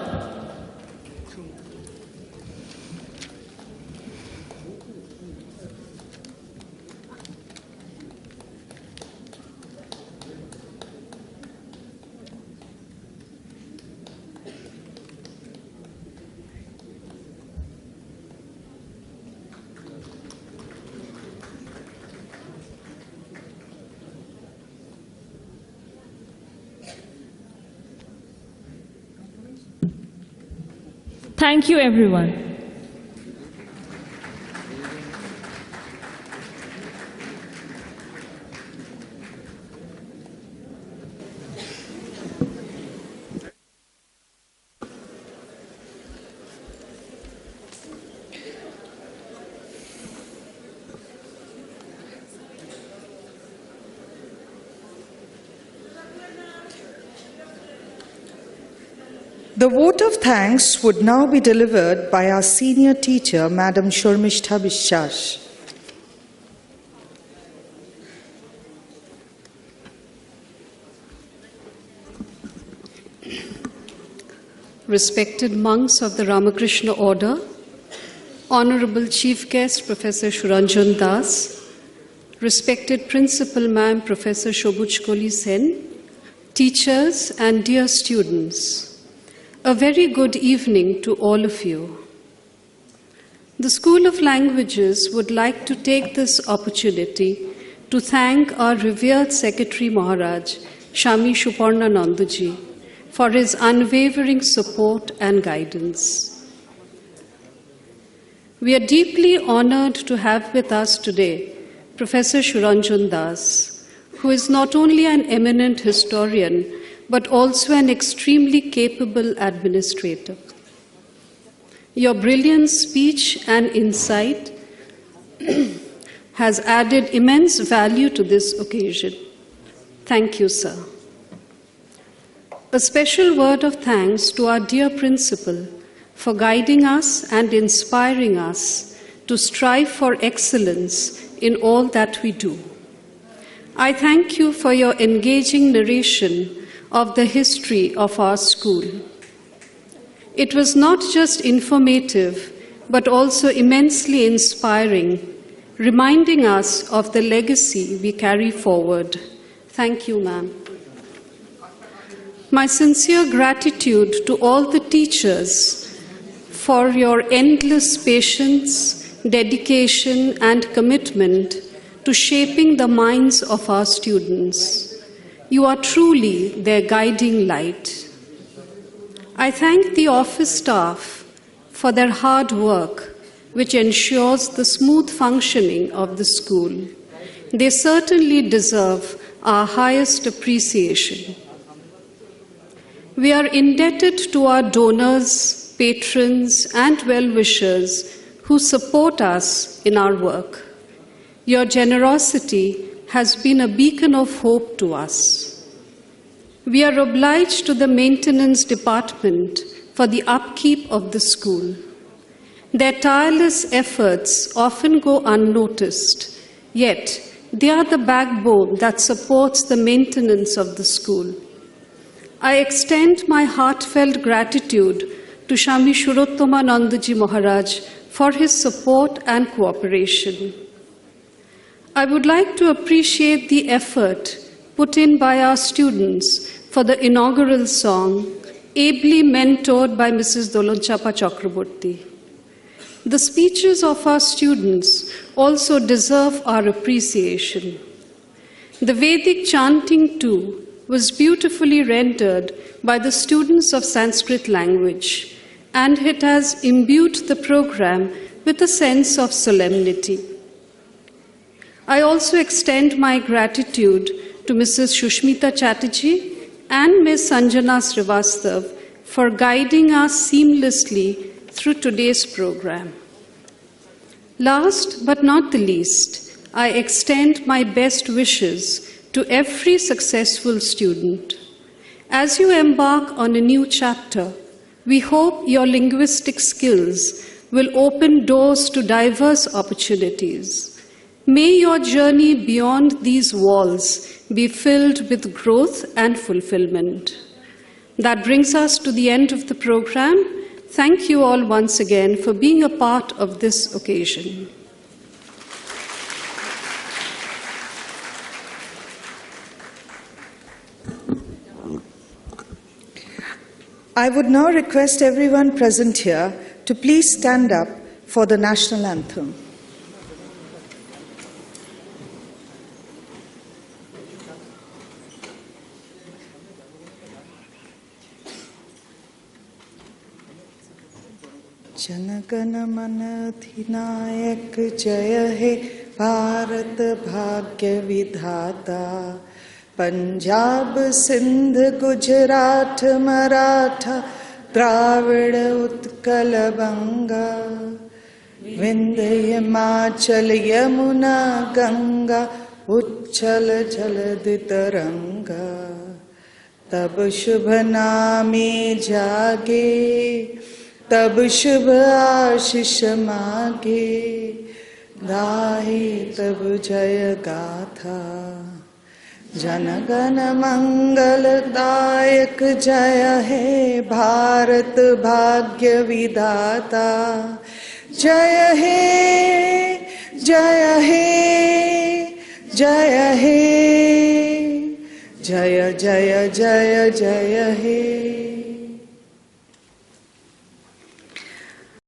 Thank you, everyone. The vote of thanks would now be delivered by our senior teacher, Madam Shormishta Biswas. Respected monks of the Ramakrishna Order, Honorable Chief Guest Professor Suranjan Das, respected Principal Ma'am Professor Shobuj Koli Sen, teachers and dear students, a very good evening to all of you. The School of Languages would like to take this opportunity to thank our revered Secretary Maharaj, Swami Suparnananda ji, for his unwavering support and guidance. We are deeply honored to have with us today Professor Suranjan Das, who is not only an eminent historian, but also an extremely capable administrator. Your brilliant speech and insight has added immense value to this occasion. Thank you, sir. A special word of thanks to our dear principal for guiding us and inspiring us to strive for excellence in all that we do. I thank you for your engaging narration of the history of our school. It was not just informative, but also immensely inspiring, reminding us of the legacy we carry forward. Thank you, ma'am. My sincere gratitude to all the teachers for your endless patience, dedication, and commitment to shaping the minds of our students. You are truly their guiding light. I thank the office staff for their hard work, which ensures the smooth functioning of the school. They certainly deserve our highest appreciation. We are indebted to our donors, patrons, and well-wishers who support us in our work. Your generosity has been a beacon of hope to us. We are obliged to the maintenance department for the upkeep of the school. Their tireless efforts often go unnoticed, yet they are the backbone that supports the maintenance of the school. I extend my heartfelt gratitude to Swami Shurottomanandaji Maharaj for his support and cooperation. I would like to appreciate the effort put in by our students for the inaugural song, ably mentored by Mrs. Dolonchapa Chakraborty. The speeches of our students also deserve our appreciation. The Vedic chanting too was beautifully rendered by the students of Sanskrit language, and it has imbued the program with a sense of solemnity. I also extend my gratitude to Mrs. Shushmita Chatterjee and Ms. Sanjana Srivastav for guiding us seamlessly through today's program. Last but not the least, I extend my best wishes to every successful student. As you embark on a new chapter, we hope your linguistic skills will open doors to diverse opportunities. May your journey beyond these walls be filled with growth and fulfillment. That brings us to the end of the program. Thank you all once again for being a part of this occasion. I would now request everyone present here to please stand up for the national anthem. जनगण मन अधिनायक जय हे भारत भाग्य विधाता पंजाब सिंध गुजरात मराठा द्राविड़ उत्कल बंगा विंध्य हिमाचल यमुना गंगा उच्छल जलधि तरंगा तब शुभ नामे जागे तब शुभ आशीष मागे गाहे तब जय गाथा जनगण मंगलदायक जय हे भारत भाग्य विधाता जय हे जय हे जय हे जय जय जय जय हे।